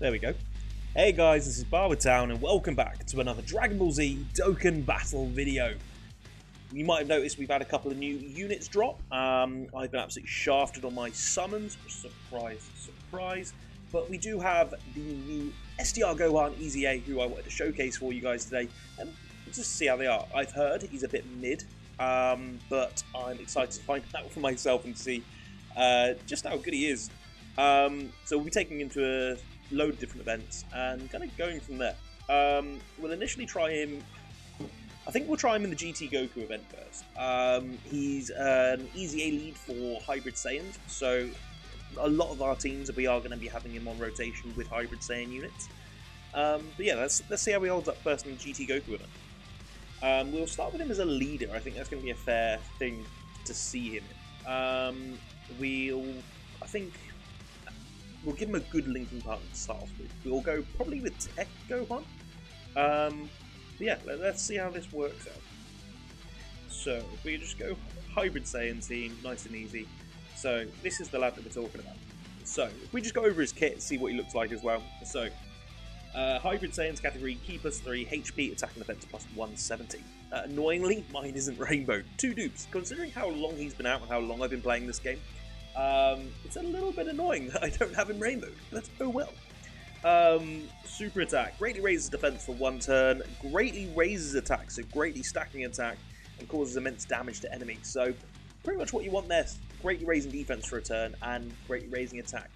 There we go. Hey guys, this is Barwoodtown and welcome back to another Dragon Ball Z Dokkan battle video. You might have noticed we've had a couple of new units drop. I've been absolutely shafted on my summons, surprise, surprise. But we do have the new STR Gohan EZA who I wanted to showcase for you guys today and just see how they are. I've heard he's a bit mid, but I'm excited to find out for myself and see just how good he is. So we'll be taking him to a load of different events and kind of going from there. We'll initially try him. I think we'll try him in the GT Goku event first. He's an EZA lead for Hybrid Saiyans, so a lot of our teams we are going to be having him on rotation with Hybrid Saiyan units. But yeah, let's see how he holds up first in the GT Goku event. We'll start with him as a leader. I think that's going to be a fair thing to see him in. I think we'll give him a good linking partner to start off with. We'll go probably with Tech Gohan. But yeah, let's see how this works out. So if we just go Hybrid Saiyan team, nice and easy. So this is the lad that we're talking about. So if we just go over his kit and see what he looks like as well. So Hybrid Saiyans category, Ki +3, HP, attack and defense +170. Annoyingly, mine isn't rainbow. 2 dupes. Considering how long he's been out and how long I've been playing this game, it's a little bit annoying that I don't have him rainbowed, but oh well. Super attack, greatly raises defense for 1 turn, greatly raises attack, so greatly stacking attack, and causes immense damage to enemies. So pretty much what you want there, greatly raising defense for a turn and greatly raising attack.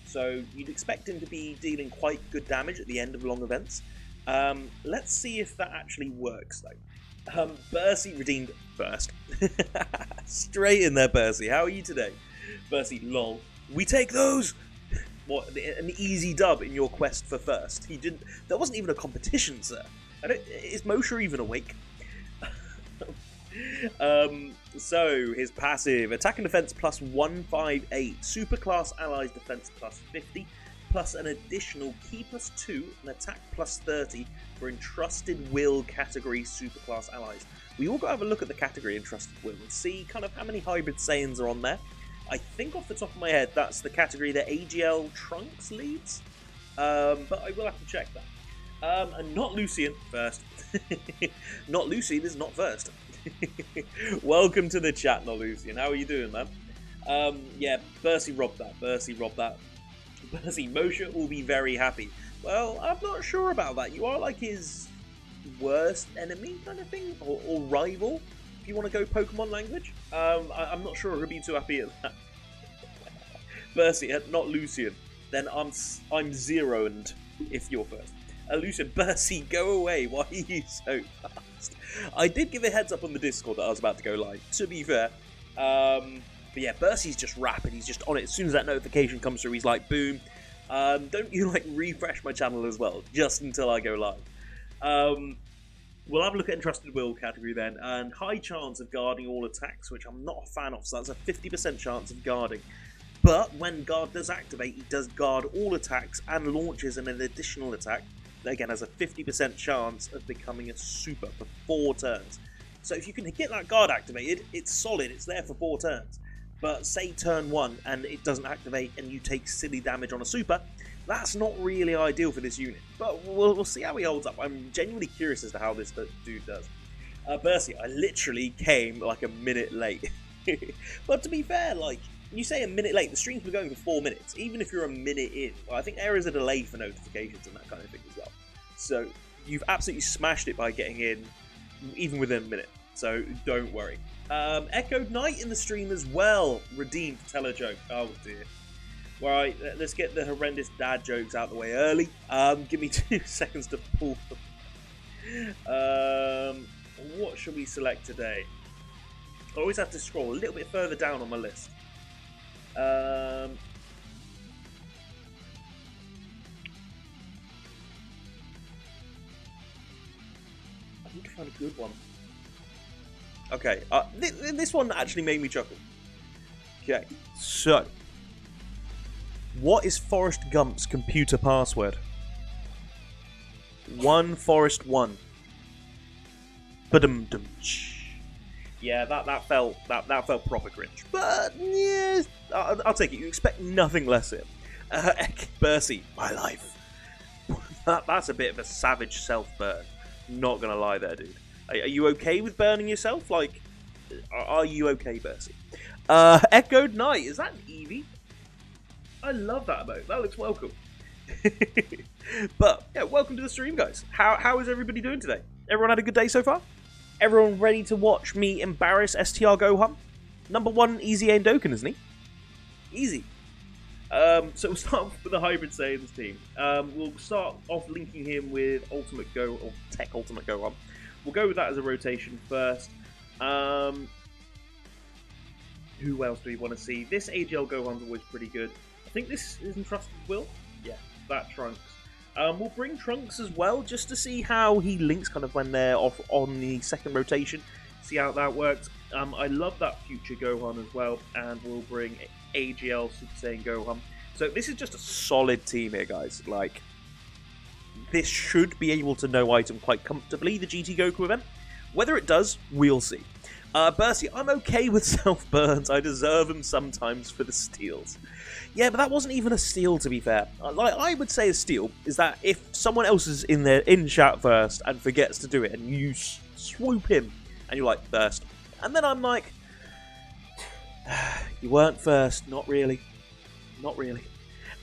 So you'd expect him to be dealing quite good damage at the end of long events. Let's see if that actually works though. Bercy redeemed first. Straight in there, Bercy. How are you today? Bercy, lol. We take those! What, an easy dub in your quest for first. He didn't. There wasn't even a competition, sir. Is Moshe even awake? So his passive: attack and defense +158, super class allies defense +50, plus an additional Ki +2 and attack +30 for entrusted will category super class allies. We all got to have a look at the category entrusted will and see kind of how many Hybrid Saiyans are on there. I think off the top of my head that's the category that AGL Trunks leads, but I will have to check that. And not Lucian first. Not Lucy, this is not first. Welcome to the chat, not Lucian. How are you doing, man? Yeah, Bercy robbed that. Bercy robbed that. Bercy, Moshe will be very happy. Well, I'm not sure about that. You are like his worst enemy kind of thing, or rival. If you want to go Pokemon language, I'm not sure he'll be too happy at that. Bercy, not Lucian. Then I'm zeroed if you're first. Lucian, Bercy, go away. Why are you so fast? I did give a heads up on the Discord that I was about to go live, to be fair. But yeah, Bercy's just rapid. He's just on it. As soon as that notification comes through, he's like, boom. Don't you like refresh my channel as well, just until I go live. We'll have a look at Entrusted Will category then, and high chance of guarding all attacks, which I'm not a fan of, so that's a 50% chance of guarding. But when guard does activate, he does guard all attacks and launches an additional attack. That again has a 50% chance of becoming a super for 4 turns. So if you can get that guard activated, it's solid, it's there for 4 turns. But say turn 1 and it doesn't activate and you take silly damage on a super, that's not really ideal for this unit, but we'll see how he holds up. I'm genuinely curious as to how this dude does. Bercy, I literally came like a minute late. But to be fair, like, you say a minute late, the streams were going for 4 minutes. Even if you're a minute in, well, I think there is a delay for notifications and that kind of thing as well. So you've absolutely smashed it by getting in even within a minute, so don't worry. Echoed Knight in the stream as well. Redeemed, tell a joke. Oh dear. Right, let's get the horrendous dad jokes out of the way early. Give me 2 seconds to pull them. What should we select today? I always have to scroll a little bit further down on my list. I need to find a good one. Okay, this one actually made me chuckle. Okay, so what is Forrest Gump's computer password? 1Forrest1. Ba-dum-dum. Yeah, that felt proper cringe. But yeah, I'll take it. You expect nothing less here. Bercy, my life. That's a bit of a savage self-burn. Not gonna lie there, dude. Are you okay with burning yourself? Like, are you okay, Bercy? Echoed Knight, is that an Eevee? I love that emote. That looks welcome. But, yeah, welcome to the stream, guys. How is everybody doing today? Everyone had a good day so far? Everyone ready to watch me embarrass STR Gohan? #1 EZA and Dokkan, isn't he? Easy. So we'll start off with the hybrid Saiyans team. We'll start off linking him with Ultimate Go or Tech Ultimate Gohan. We'll go with that as a rotation first. Who else do we want to see? This AGL Gohan's always pretty good. I think this is Entrusted Will. Yeah, that Trunks. We'll bring Trunks as well, just to see how he links kind of when they're off on the second rotation. See how that works. I love that future Gohan as well, and we'll bring AGL Super Saiyan Gohan. So this is just a solid team here, guys. Like, this should be able to no item quite comfortably, the GT Goku event. Whether it does, we'll see. Bercy, I'm okay with self-burns. I deserve them sometimes for the steals. Yeah, but that wasn't even a steal, to be fair. Like, I would say a steal is that if someone else is in chat first and forgets to do it, and you swoop him, and you're like, first. And then I'm like, you weren't first. Not really. Not really.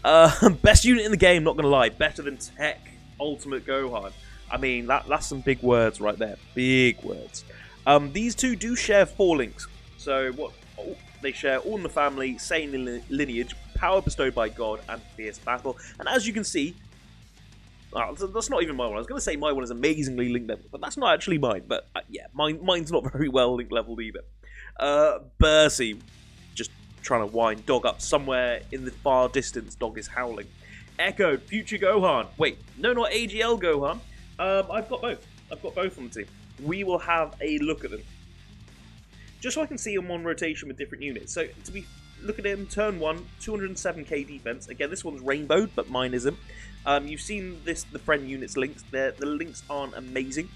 Best unit in the game, not going to lie. Better than Tech Ultimate Gohan. I mean, that's some big words right there. Big words. These two do share 4 links. So what they share all in the family, Saiyan lineage, power bestowed by God, and fierce battle. And as you can see, that's not even my one. I was going to say my one is amazingly link leveled, but that's not actually mine. But yeah, mine's not very well link leveled either. Bercy, just trying to wind Dog up somewhere in the far distance. Dog is howling. Echoed, future Gohan. Wait, no, not AGL Gohan. I've got both. I've got both on the team. We will have a look at them, just so I can see them on rotation with different units. So look at him, turn 1, 207k defense. Again, this one's rainbowed, but mine isn't. You've seen the friend units links. The links aren't amazing,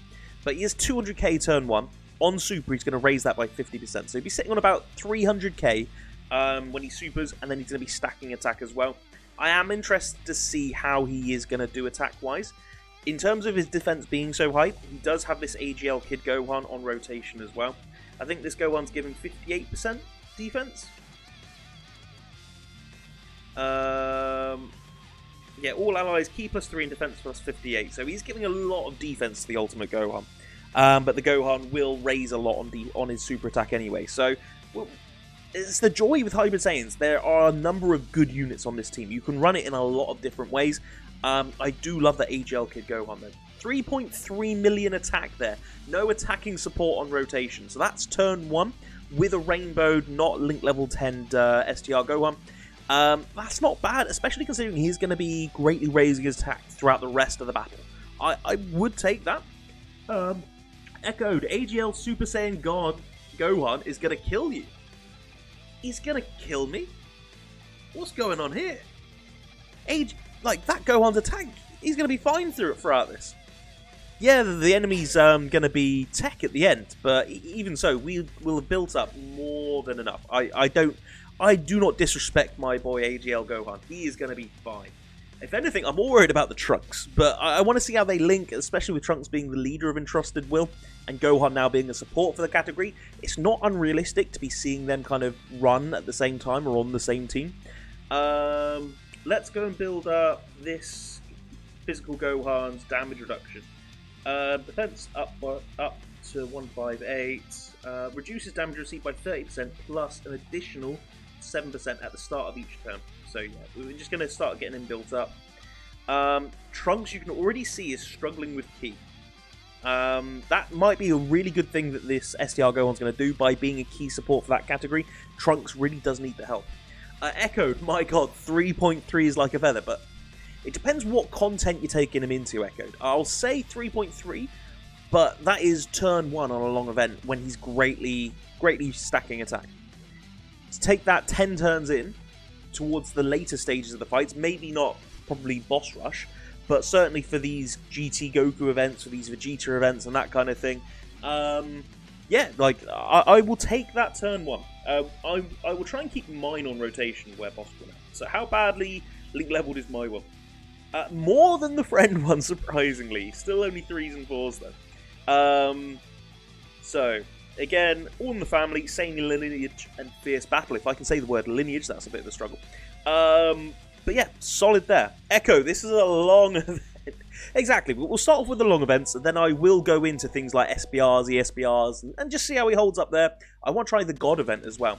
but he has 200k turn 1. On super, he's going to raise that by 50%. So he'll be sitting on about 300k when he supers, and then he's going to be stacking attack as well. I am interested to see how he is going to do attack-wise. In terms of his defense being so high, he does have this AGL Kid Gohan on rotation as well. I think this Gohan's giving 58% defense. Yeah, all allies key +3 in defense +58. So he's giving a lot of defense to the Ultimate Gohan. But the Gohan will raise a lot on his super attack anyway. So it's the joy with Hybrid Saiyans. There are a number of good units on this team. You can run it in a lot of different ways. I do love the AGL Kid Gohan though. 3.3 million attack there. No attacking support on rotation. So that's turn 1 with a rainbowed, not link level 10 STR Gohan. That's not bad, especially considering he's going to be greatly raising his attack throughout the rest of the battle. I would take that. Echoed, AGL Super Saiyan God Gohan is going to kill you. He's going to kill me? What's going on here? Like, that Gohan's attack, he's going to be fine throughout this. Yeah, the enemy's going to be Tech at the end, but even so, we will have built up more than enough. I do not disrespect my boy AGL Gohan. He is going to be fine. If anything, I'm more worried about the Trunks, but I want to see how they link, especially with Trunks being the leader of Entrusted Will, and Gohan now being a support for the category. It's not unrealistic to be seeing them kind of run at the same time or on the same team. Let's go and build up this physical Gohan's damage reduction. Defense up to 158. Reduces damage received by 30% plus an additional 7% at the start of each turn. So yeah, we're just going to start getting him built up. Trunks, you can already see, is struggling with Ki. That might be a really good thing that this STR Gohan's going to do by being a key support for that category. Trunks really does need the help. Echoed, my god, 3.3 is like a feather, but it depends what content you're taking him into, Echoed. I'll say 3.3, but that is turn 1 on a long event when he's greatly stacking attack. To take that 10 turns in towards the later stages of the fights, maybe not probably boss rush, but certainly for these GT Goku events, or these Vegeta events and that kind of thing, yeah, like, I will take that turn 1. I will try and keep mine on rotation where possible now. So how badly link leveled is my one? More than the friend one, surprisingly. Still only 3s and 4s, though. So, again, all in the family, same lineage and fierce battle. If I can say the word lineage, that's a bit of a struggle. But yeah, solid there. Echo, this is a long event. Exactly, we'll start off with the long events, and then I will go into things like SBRs, ESBRs, and just see how he holds up there. I want to try the God event as well.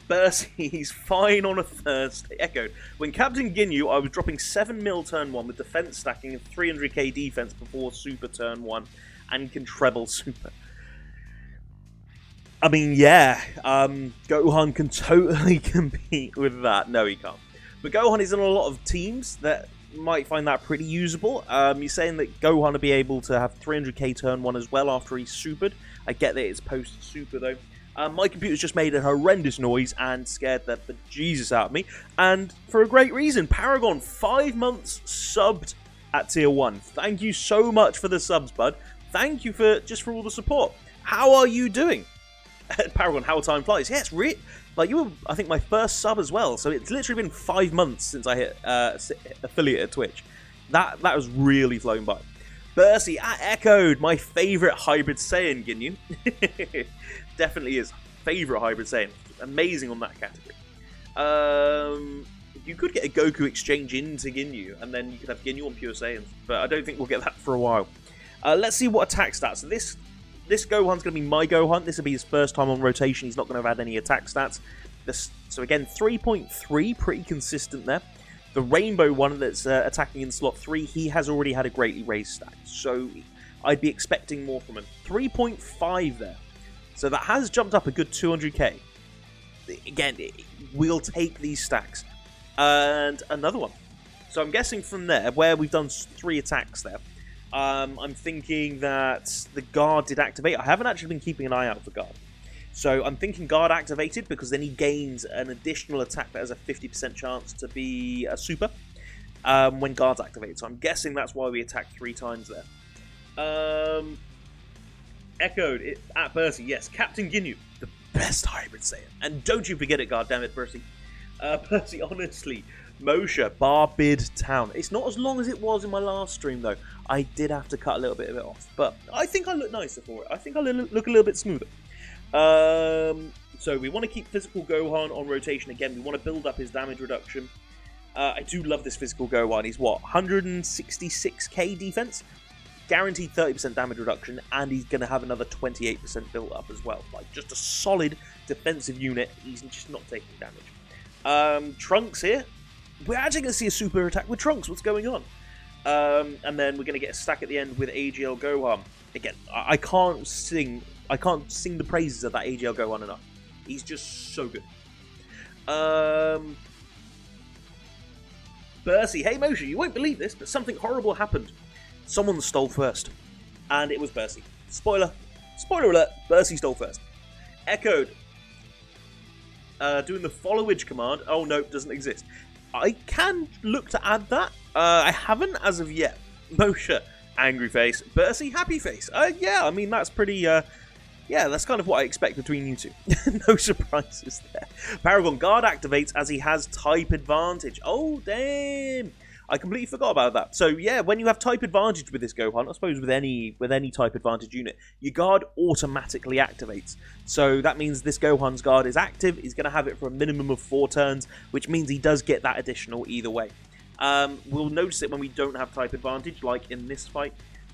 Bercy's fine on a Thursday. Echoed. When Captain Ginyu, I was dropping 7 mil turn 1 with defense stacking and 300k defense before super turn 1 and can treble super. I mean, yeah, Gohan can totally compete with that. No, he can't. But Gohan is in a lot of teams that might find that pretty usable. You're saying that Gohan will be able to have 300k turn 1 as well after he's supered. I get that it's post-super, though. My computer's just made a horrendous noise and scared the bejesus out of me. And for a great reason. Paragon, 5 months subbed at Tier 1. Thank you so much for the subs, bud. Thank you for all the support. How are you doing? Paragon, how time flies. Yeah, it's really... Like, you were, I think, my first sub as well. So it's literally been 5 months since I hit affiliate at Twitch. That has really flown by. Bercy, Echoed, my favourite Hybrid Saiyan, Ginyu. Definitely is. Favourite Hybrid Saiyan. Amazing on that category. You could get a Goku exchange into Ginyu, and then you could have Ginyu on Pure Saiyans. But I don't think we'll get that for a while. Let's see what attack stats. So this Gohan's going to be my Gohan. This will be his first time on rotation. He's not going to have had any attack stats. So again, 3.3, pretty consistent there. The Rainbow one that's attacking in slot 3, he has already had a greatly raised stat. So I'd be expecting more from him. 3.5 there. So that has jumped up a good 200k. Again, we'll take these stacks. And another one. So I'm guessing from there, where we've done 3 attacks there, I'm thinking that the Guard did activate. I haven't actually been keeping an eye out for Guard. So I'm thinking Guard activated because then he gains an additional attack that has a 50% chance to be a super when Guard's activated. So I'm guessing that's why we attacked 3 times there. Echoed at Bercy. Yes, Captain Ginyu, the best Hybrid Saiyan. And don't you forget it, goddammit, Bercy. Bercy, honestly, Moshe, Barwoodtown. It's not as long as it was in my last stream, though. I did have to cut a little bit of it off. But I think I look nicer for it. I think I look a little bit smoother. So we want to keep physical Gohan on rotation again. We want to build up his damage reduction. I do love this physical Gohan. He's what, 166k defense? Guaranteed 30% damage reduction, and he's going to have another 28% built up as well. Like, just a solid defensive unit. He's just not taking damage. Trunks here. We're actually going to see a super attack with Trunks. What's going on? And then we're going to get a stack at the end with AGL Gohan. Again, I can't sing the praises of that AGL Gohan enough. He's just so good. Bercy, hey Moshe, you won't believe this, but something horrible happened. Someone stole first. And it was Bercy. Spoiler alert, Bercy stole first. Echoed. Doing the followage command. Oh no, doesn't exist. I can look to add that. I haven't as of yet. Moshe, angry face. Bercy, happy face. Yeah, I mean, that's pretty, yeah, that's kind of what I expect between you two. No surprises there. Paragon Guard activates as he has type advantage. Oh, damn. I completely forgot about that. So, yeah, when you have type advantage with this Gohan, I suppose with any type advantage unit, your Guard automatically activates. So that means this Gohan's Guard is active. He's going to have it for a minimum of 4 turns, which means he does get that additional either way. We'll notice it when we don't have type advantage, like in this fight.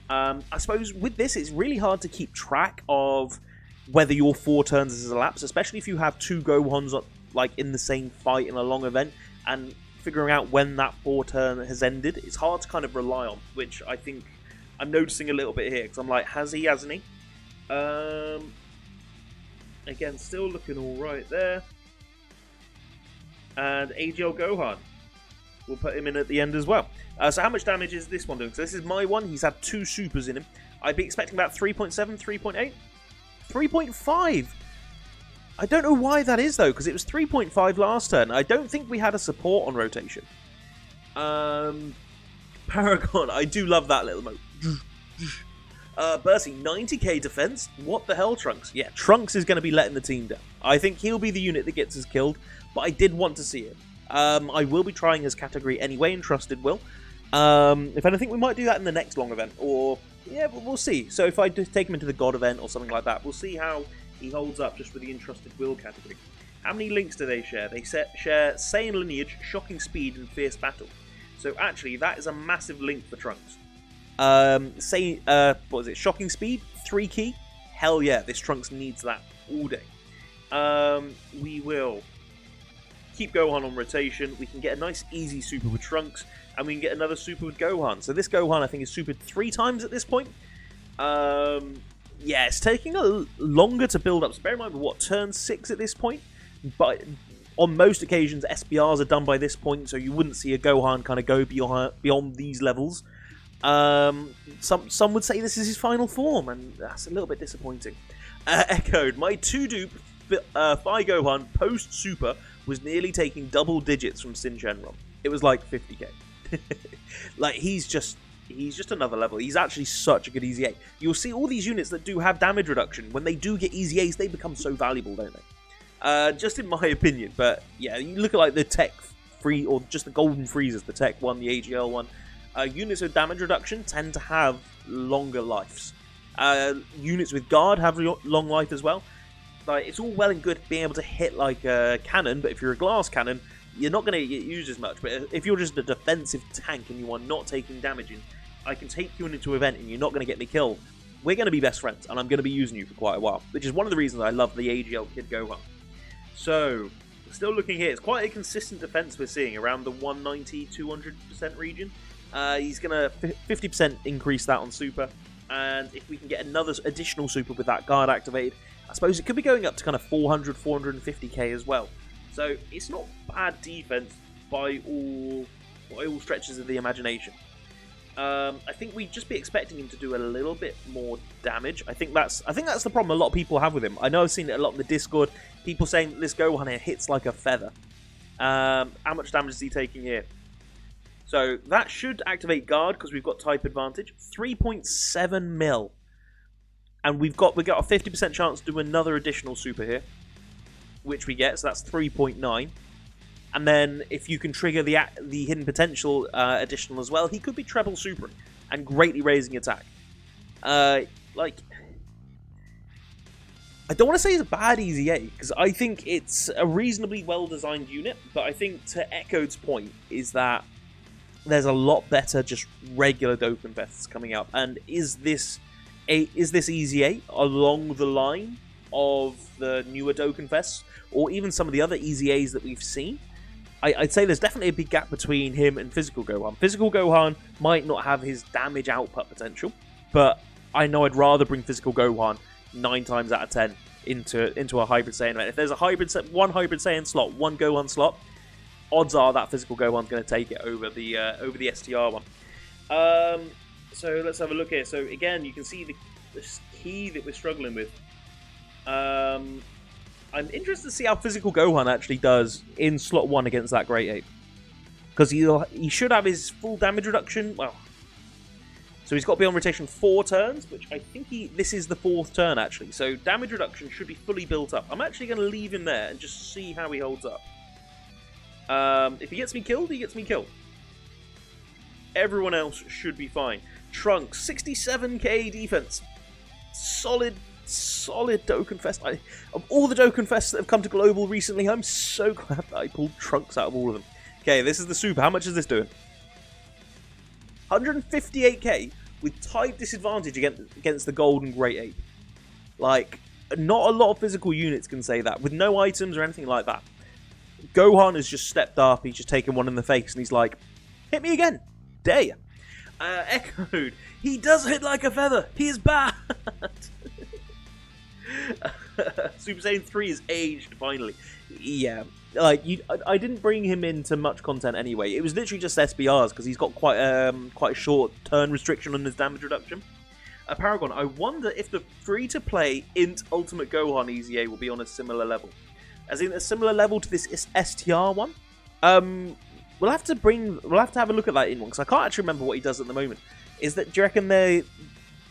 I suppose with this, it's really hard to keep track of whether your 4 turns has elapsed, especially if you have 2 Gohans like in the same fight in a long event, and figuring out when that 4 turn has ended. It's hard to kind of rely on, which I think I'm noticing a little bit here, because I'm like, hasn't he? Again, still looking alright there. And AGL Gohan. We'll put him in at the end as well. So how much damage is this one doing? So this is my one. He's had 2 supers in him. I'd be expecting about 3.7, 3.8? 3.5! I don't know why that is, though, because it was 3.5 last turn. I don't think we had a support on rotation. Paragon, I do love that little mode. Bercy, 90k defense? What the hell, Trunks? Yeah, Trunks is going to be letting the team down. I think he'll be the unit that gets us killed, but I did want to see him. I will be trying his category anyway in Trusted Will. If anything, we might do that in the next long event, or yeah, but we'll see. So if I just take him into the God event or something like that, we'll see how he holds up just with the Entrusted Will category. How many links do they share? They share Saiyan Lineage, Shocking Speed, and Fierce Battle. So actually, that is a massive link for Trunks. What is it? Shocking Speed, 3 key. Hell yeah, this Trunks needs that all day. We will keep Gohan on rotation. We can get a nice easy super with Trunks, and we can get another super with Gohan. So this Gohan, I think, is supered 3 times at this point. Yeah, it's taking a longer to build up. So bear in mind, what, turn 6 at this point? But on most occasions, SBRs are done by this point, so you wouldn't see a Gohan kind of go beyond these levels. Some would say this is his final form, and that's a little bit disappointing. Echoed, my 2-dupe Phi Gohan post-super was nearly taking double digits from Sin Shenron. It was like 50k. Like, he's just another level. He's actually such a good EZA. You'll see all these units that do have damage reduction. When they do get EZAs, they become so valuable, don't they? Just in my opinion. But yeah, you look at like the Tech Free, or just the Golden Freezers, the Tech one, the AGL one. Units with damage reduction tend to have longer lives. Units with guard have long life as well. Like, it's all well and good being able to hit like a cannon, but if you're a glass cannon, you're not going to get used as much. But if you're just a defensive tank and you are not taking damage in, I can take you into an event and you're not going to get me killed. We're going to be best friends, and I'm going to be using you for quite a while, which is one of the reasons I love the AGL Kid Gohan. So, still looking here, it's quite a consistent defense we're seeing around the 190-200% region. He's going to 50% increase that on super, and if we can get another additional super with that guard activated, I suppose it could be going up to kind of 400, 450k as well. So it's not bad defense by all stretches of the imagination. I think we'd just be expecting him to do a little bit more damage. I think that's the problem a lot of people have with him. I know I've seen it a lot in the Discord. People saying this Gohan here hits like a feather. How much damage is he taking here? So that should activate guard because we've got type advantage. 3.7 mil. And we got a 50% chance to do another additional super here, which we get, so that's 3.9. And then if you can trigger the hidden potential additional as well, he could be treble supering and greatly raising attack. Like, I don't want to say it's a bad EZA, because I think it's a reasonably well-designed unit, but I think to Echoed's point is that there's a lot better just regular Dokkan Fests coming out. And is this EZA along the line of the newer Dokkan Fests, or even some of the other EZAs that we've seen? I'd say there's definitely a big gap between him and Physical Gohan. Physical Gohan might not have his damage output potential, but I know I'd rather bring Physical Gohan 9 times out of 10 into a Hybrid Saiyan event. If there's one Hybrid Saiyan slot, one Gohan slot, odds are that Physical Gohan's going to take it over the STR one. So let's have a look here. So again, you can see the key that we're struggling with. I'm interested to see how Physical Gohan actually does in slot 1 against that Great Ape. Because he should have his full damage reduction. Well, so he's got to be on rotation 4 turns, which I think this is the 4th turn actually. So damage reduction should be fully built up. I'm actually going to leave him there and just see how he holds up. If he gets me killed, he gets me killed. Everyone else should be fine. Trunks, 67k defense. Solid Dokkan Fest. Of all the Dokkan Fests that have come to Global recently, I'm so glad that I pulled Trunks out of all of them. Okay, this is the super. How much is this doing? 158k with type disadvantage against the Golden Great Ape. Like, not a lot of physical units can say that, with no items or anything like that. Gohan has just stepped up, he's just taken one in the face, and he's like, hit me again, dare ya. Echoed, he does hit like a feather, he is bad. Super Saiyan 3 is aged, finally. Yeah, like, I didn't bring him into much content anyway. It was literally just SBRs, because he's got quite a short turn restriction on his damage reduction. Paragon, I wonder if the free-to-play Int Ultimate Gohan EZA will be on a similar level. As in a similar level to this STR one. We'll have to have a look at that in one, because I can't actually remember what he does at the moment. Do you reckon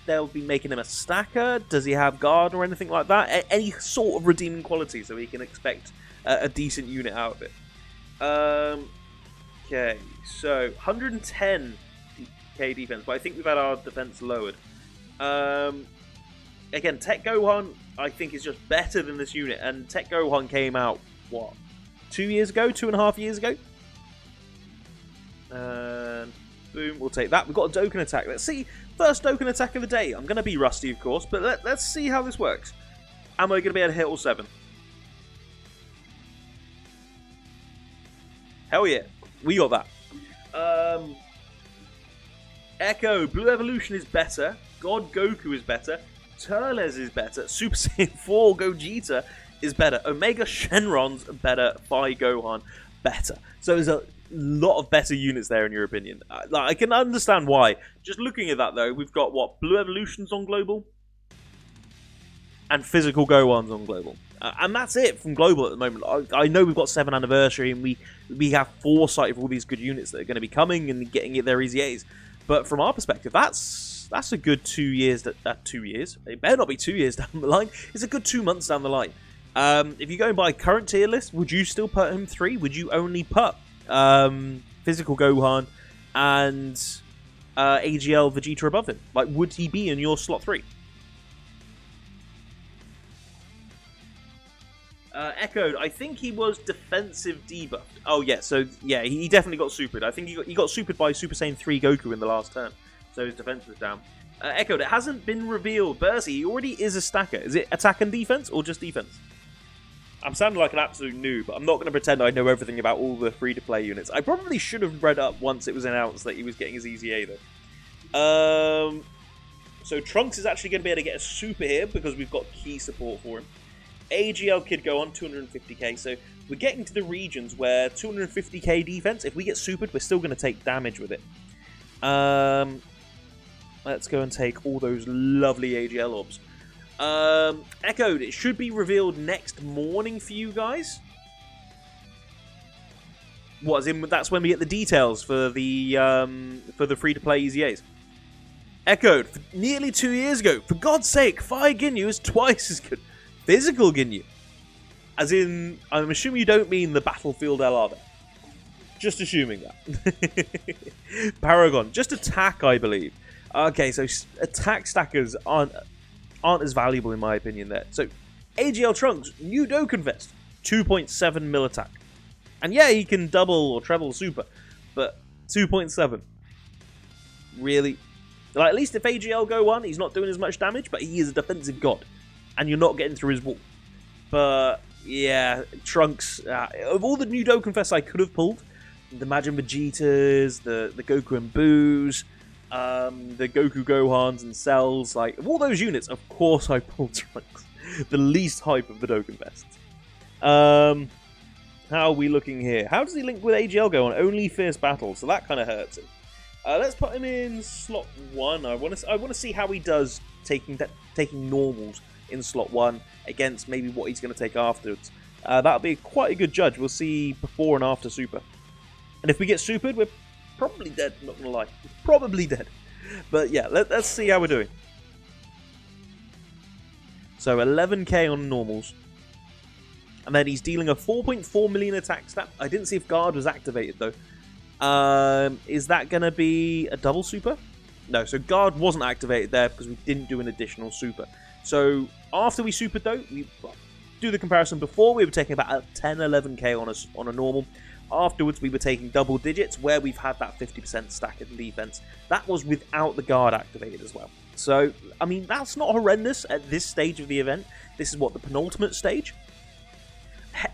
they'll be making him a stacker? Does he have guard or anything like that? Any sort of redeeming quality so he can expect a decent unit out of it. Okay, so 110k defense, but I think we've had our defense lowered. Again, Tech Gohan, I think, is just better than this unit, and Tech Gohan came out, what, 2 years ago? 2.5 years ago? And boom, we'll take that. We've got a Dokkan attack. Let's see. First Dokkan attack of the day. I'm going to be rusty, of course, but let's see how this works. Am I going to be able to hit all 7? Hell yeah. We got that. Echo, Blue Evolution is better. God Goku is better. Turles is better. Super Saiyan 4 Gogeta is better. Omega Shenron's better. Phi Gohan better. So there's a lot of better units there, in your opinion. I can understand why. Just looking at that, though, we've got, what, Blue Evolution's on Global? And Physical Gohan's on Global. And that's it from Global at the moment. I know we've got 7th anniversary, and we have foresight of all these good units that are going to be coming and getting their EZAs. But from our perspective, that's a good 2 years. 2 years? It better not be 2 years down the line. It's a good 2 months down the line. If you're going by current tier list, would you still put him 3? Would you only put Physical Gohan and AGL Vegeta above him? Like, would he be in your slot 3? Echoed, I think he was defensive debuffed. Oh yeah, so yeah, he definitely got supered. I think he got supered by Super Saiyan 3 Goku in the last turn, so his defense was down. Echoed, it hasn't been revealed. Bercy, he already is a stacker. Is it attack and defense, or just defense? I'm sounding like an absolute noob, but I'm not going to pretend I know everything about all the free-to-play units. I probably should have read up once it was announced that he was getting his EZA, though. So Trunks is actually going to be able to get a super here, because we've got key support for him. AGL Kid go on 250k, so we're getting to the regions where 250k defense, if we get supered, we're still going to take damage with it. Let's go and take all those lovely AGL orbs. Echoed, it should be revealed next morning for you guys. What, as in, that's when we get the details for the free-to-play EZAs. Echoed, nearly 2 years ago, for God's sake, Phi Ginyu is twice as good. Physical Ginyu. As in, I'm assuming you don't mean the Battlefield LR there. Just assuming that. Paragon, just attack, I believe. Okay, so attack stackers aren't as valuable in my opinion there. So, AGL Trunks, new Dokkan Vest, 2.7 mil attack. And yeah, he can double or treble super, but 2.7. Really? Like, at least if AGL go on, he's not doing as much damage, but he is a defensive god. And you're not getting through his wall. But, yeah, Trunks, of all the new Dokkan Fests I could have pulled, the Majin Vegetas, the Goku and Boos, the Goku Gohans and Cells, like, of all those units, of course I pulled Trunks. The least hype of the Dokkan Fests. How are we looking here? How does he link with AGL go on? Only Fierce Battle, so that kind of hurts him. Let's put him in slot 1. I want to see how he does taking normals in slot 1 against maybe what he's going to take afterwards. That'll be quite a good judge. We'll see before and after super. And if we get supered, we're probably dead, not going to lie. Probably dead. But yeah, let's see how we're doing. So 11k on normals. And then he's dealing a 4.4 million attack stat. I didn't see if guard was activated though. Is that going to be a double super? No, so guard wasn't activated there because we didn't do an additional super. So after we supered though, we do the comparison. Before we were taking about 10-11k on a normal. Afterwards we were taking double digits where we've had that 50% stack in defense. That was without the guard activated as well. So, I mean, that's not horrendous at this stage of the event. This is what, the penultimate stage?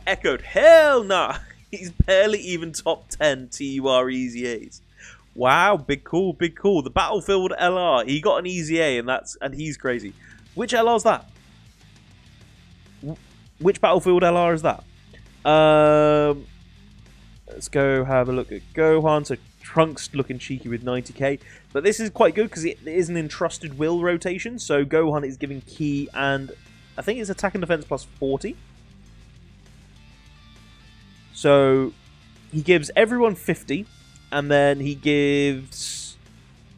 Echoed, hell nah! He's barely even top 10 TUR EZAs. Wow, big cool, big cool. The Battlefield LR, he got an EZA and he's crazy. Which LR is that? Which Battlefield LR is that? Let's go have a look at Gohan. So Trunks looking cheeky with 90k. But this is quite good because it is an entrusted will rotation. So Gohan is giving key and I think it's attack and defense plus 40. So he gives everyone 50. And then he gives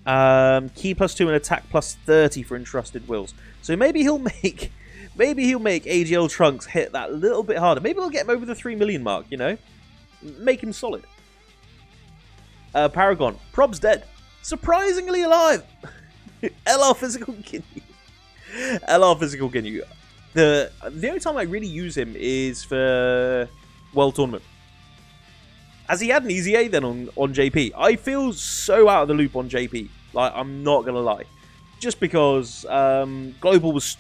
key plus 2 and attack plus 30 for entrusted wills. So maybe he'll make AGL Trunks hit that little bit harder. Maybe we'll get him over the 3 million mark, you know? Make him solid. Paragon. Prob's dead. Surprisingly alive. LR Physical Ginyu. LR Physical Ginyu. The only time I really use him is for World Tournament. Has he had an EZA then on JP? I feel so out of the loop on JP. Like, I'm not going to lie. Just because Global's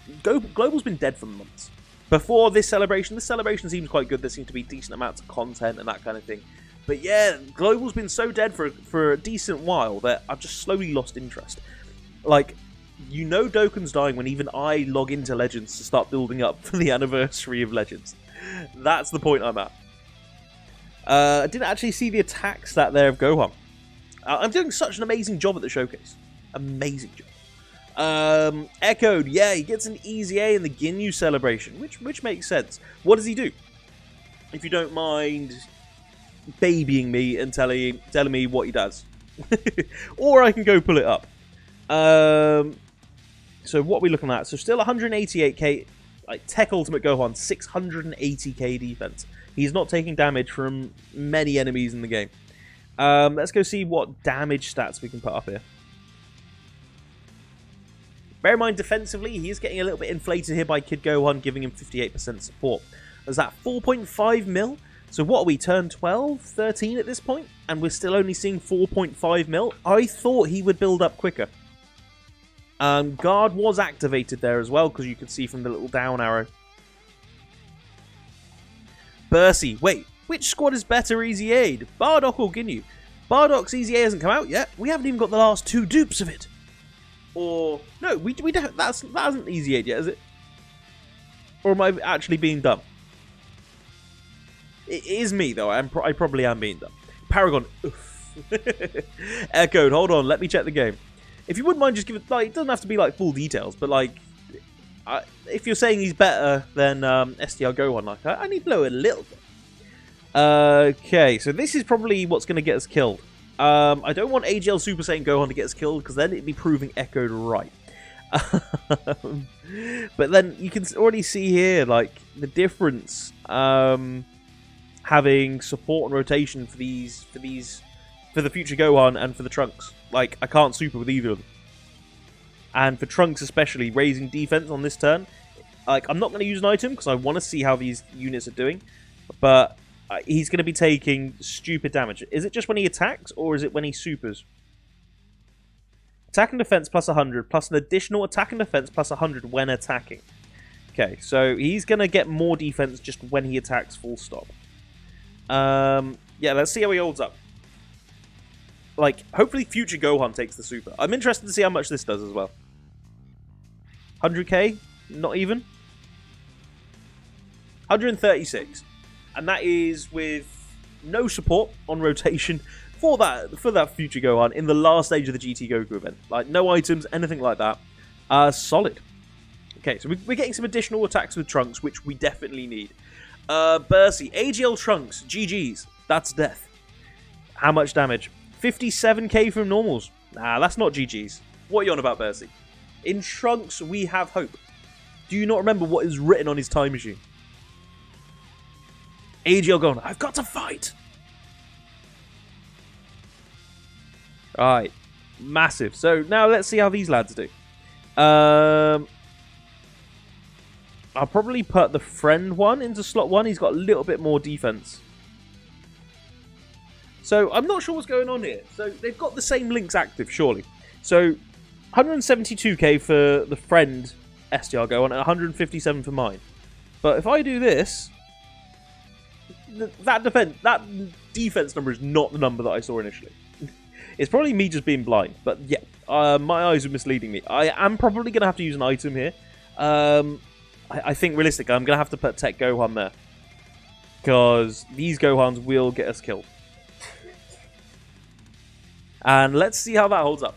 been dead for months. Before this celebration seems quite good. There seems to be decent amounts of content and that kind of thing. But yeah, Global's been so dead for a decent while that I've just slowly lost interest. Like, you know Dokkan's dying when even I log into Legends to start building up for the anniversary of Legends. That's the point I'm at. I didn't actually see the attack stat there of Gohan. I'm doing such an amazing job at the showcase. Amazing job. Echoed, yeah, he gets an EZA in the Ginyu celebration, which makes sense. What does he do? If you don't mind babying me and telling me what he does. Or I can go pull it up. So what are we looking at? So still 188k, like Tech Ultimate Gohan, 680k defense. He's not taking damage from many enemies in the game. Let's go see what damage stats we can put up here. Bear in mind, defensively, he is getting a little bit inflated here by Kid Gohan, giving him 58% support. Is that 4.5 mil? So what are we, turn 12, 13 at this point? And we're still only seeing 4.5 mil? I thought he would build up quicker. Guard was activated there as well, because you could see from the little down arrow. Bursey, wait, which squad is better EZA'd? Bardock or Ginyu? Bardock's EZA hasn't come out yet. We haven't even got the last 2 dupes of it. Or, no, we don't, that hasn't EZA'd yet, is it? Or am I actually being dumb? It is me, though. I probably am being dumb. Paragon, oof. Echoed, hold on, let me check the game. If you wouldn't mind just giving, like, it doesn't have to be, like, full details, but, like, if you're saying he's better than STR Gohan, like, I need to know a little bit. Okay, so this is probably what's going to get us killed. I don't want AGL Super Saiyan Gohan to get us killed, because then it'd be proving Echoed right. But then you can already see here, like, the difference having support and rotation for the future Gohan and for the Trunks. Like, I can't super with either of them. And for Trunks especially, raising defense on this turn, like, I'm not going to use an item because I want to see how these units are doing, but he's going to be taking stupid damage. Is it just when he attacks, or is it when he supers? Attack and defense plus 100, plus an additional attack and defense plus 100 when attacking. Okay, so he's going to get more defense just when he attacks, full stop. Yeah, let's see how he holds up. Like, hopefully future Gohan takes the super. I'm interested to see how much this does as well. 100k? Not even? 136. And that is with no support on rotation for that future Gohan in the last stage of the GT Goku event. Like, no items, anything like that. Solid. Okay, so we're getting some additional attacks with Trunks, which we definitely need. Bursey, AGL Trunks, GG's. That's death. How much damage? 57k from normals. Nah, that's not GG's. What are you on about, Bursey? In Trunks, we have hope. Do you not remember what is written on his time machine? AGL going, I've got to fight! Alright. Massive. So, now let's see how these lads do. I'll probably put the friend one into slot 1. He's got a little bit more defense. So, I'm not sure what's going on here. So, they've got the same links active, surely. So, 172k for the friend STR Gohan and 157 for mine. But if I do this, that defense number is not the number that I saw initially. It's probably me just being blind. But yeah, my eyes are misleading me. I am probably going to have to use an item here. I think realistically, I'm going to have to put Tech Gohan there. Because these Gohans will get us killed. And let's see how that holds up.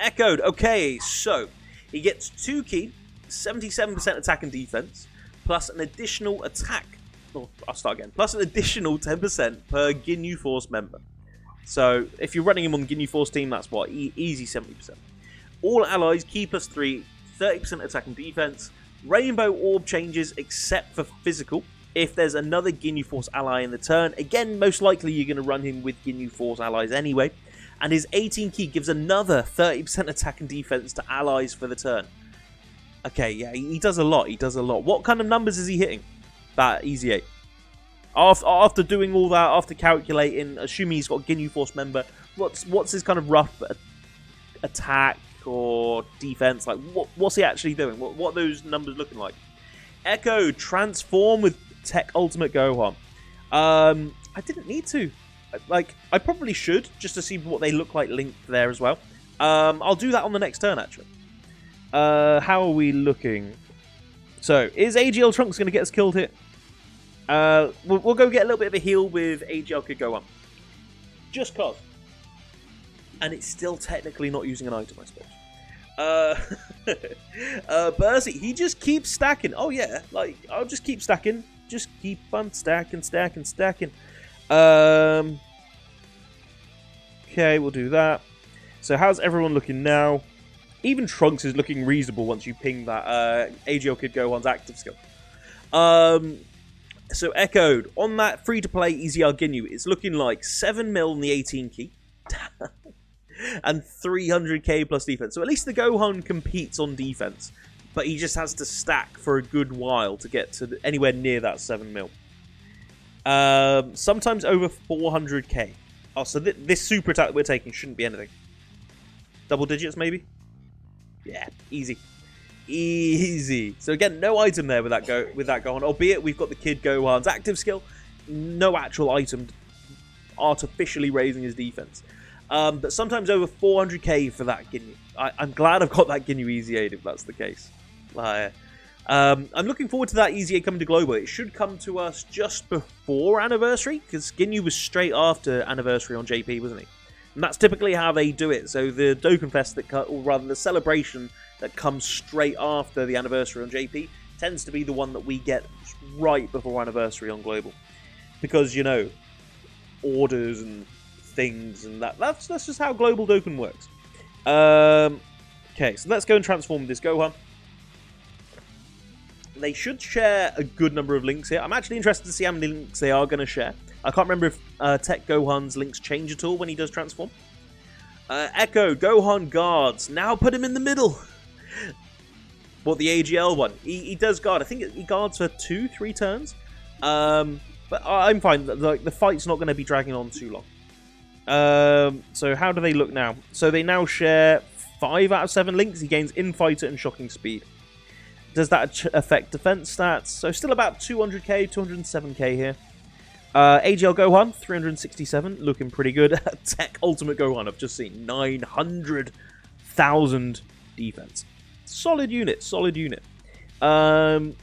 Echoed. Okay, so he gets 2 key, 77% attack and defense, plus an additional attack. Oh, I'll start again. Plus an additional 10% per Ginyu Force member. So if you're running him on the Ginyu Force team, that's what? Easy 70%. All allies, key plus 3, 30% attack and defense. Rainbow orb changes except for physical. If there's another Ginyu Force ally in the turn, again, most likely you're going to run him with Ginyu Force allies anyway. And his 18 key gives another 30% attack and defense to allies for the turn. Okay, yeah, he does a lot. He does a lot. What kind of numbers is he hitting? That EZA. After doing all that, after calculating, assuming he's got a Ginyu Force member, what's his kind of rough attack or defense? Like, what's he actually doing? What are those numbers looking like? Echo, transform with Tech Ultimate Gohan. I didn't need to. Like, I probably should, just to see what they look like linked there as well. I'll do that on the next turn, actually. How are we looking? So, is AGL Trunks going to get us killed here? We'll go get a little bit of a heal with AGL Kid Gohan. Just cause. And it's still technically not using an item, I suppose. Bercy, he just keeps stacking. Oh yeah, like, I'll just keep stacking. Just keep on stacking. Okay, we'll do that. So how's everyone looking now? Even Trunks is looking reasonable once you ping that AGL Kid Gohan's active skill. So Echoed, on that free-to-play EZR Ginyu, it's looking like 7 mil in the 18 key. And 300k plus defense. So at least the Gohan competes on defense. But he just has to stack for a good while to get to anywhere near that 7 mil. Sometimes over 400k. Oh, so this super attack that we're taking shouldn't be anything. Double digits, maybe? Yeah, easy. Easy. So again, no item there with that Gohan. Albeit we've got the Kid Gohan's active skill. No actual item artificially raising his defense. But sometimes over 400k for that Ginyu. I'm glad I've got that Ginyu EZA if that's the case. I'm looking forward to that EZA coming to Global. It should come to us just before Anniversary, because Ginyu was straight after Anniversary on JP, wasn't he? And that's typically how they do it. So the Dokkan Fest, or rather the celebration that comes straight after the Anniversary on JP, tends to be the one that we get right before Anniversary on Global. Because, you know, orders and things and that's just how Global Dokkan works. Okay, so let's go and transform this Gohan. They should share a good number of links here. I'm actually interested to see how many links they are going to share. I can't remember if Tech Gohan's links change at all when he does transform. Echo, Gohan guards. Now put him in the middle. What, the AGL one? He does guard. I think he guards for 2-3 turns. But I'm fine. The fight's not going to be dragging on too long. So how do they look now? So they now share 5 out of 7 links. He gains Infighter and Shocking Speed. Does that affect defense stats? So still about 200k, 207k here. AGL Gohan, 367, looking pretty good. Tech Ultimate Gohan, I've just seen 900,000 defense. Solid unit, solid unit. I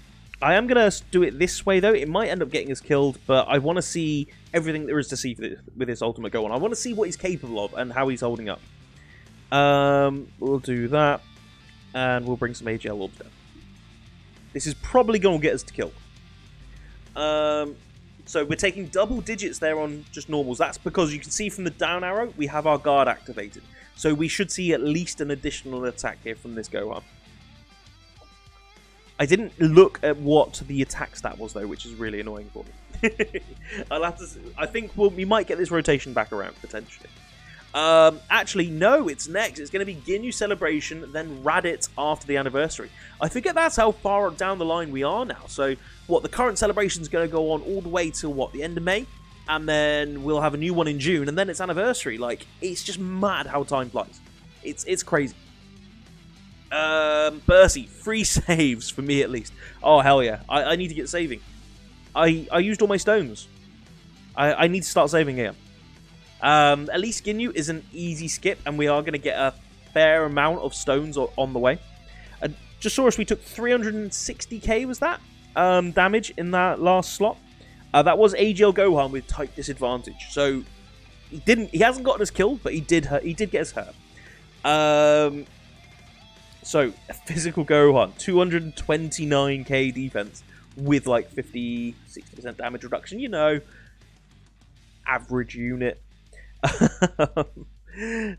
am going to do it this way, though. It might end up getting us killed, but I want to see everything there is to see with this Ultimate Gohan. I want to see what he's capable of and how he's holding up. We'll do that, and we'll bring some AGL orbs down. This is probably going to get us to kill. So we're taking double digits there on just normals. That's because you can see from the down arrow, we have our guard activated. So we should see at least an additional attack here from this Gohan. I didn't look at what the attack stat was, though, which is really annoying for me. I'll have to. I think we might get this rotation back around, potentially. Actually, no, it's next. It's going to be Ginyu Celebration, then Raditz after the Anniversary. I forget that's how far down the line we are now. So, what, the current celebration is going to go on all the way till, what, the end of May? And then we'll have a new one in June, and then it's Anniversary. Like, it's just mad how time flies. It's crazy. Bercy, free saves for me at least. Oh, hell yeah. I need to get saving. I used all my stones. I need to start saving here. At least Ginyu is an easy skip, and we are going to get a fair amount of stones on the way. Just saw us, we took 360k, was that? Damage in that last slot. That was AGL Gohan with type disadvantage. So he hasn't gotten us killed, but he did get us hurt. So physical Gohan, 229k defense with like 50-60% damage reduction. You know, average unit.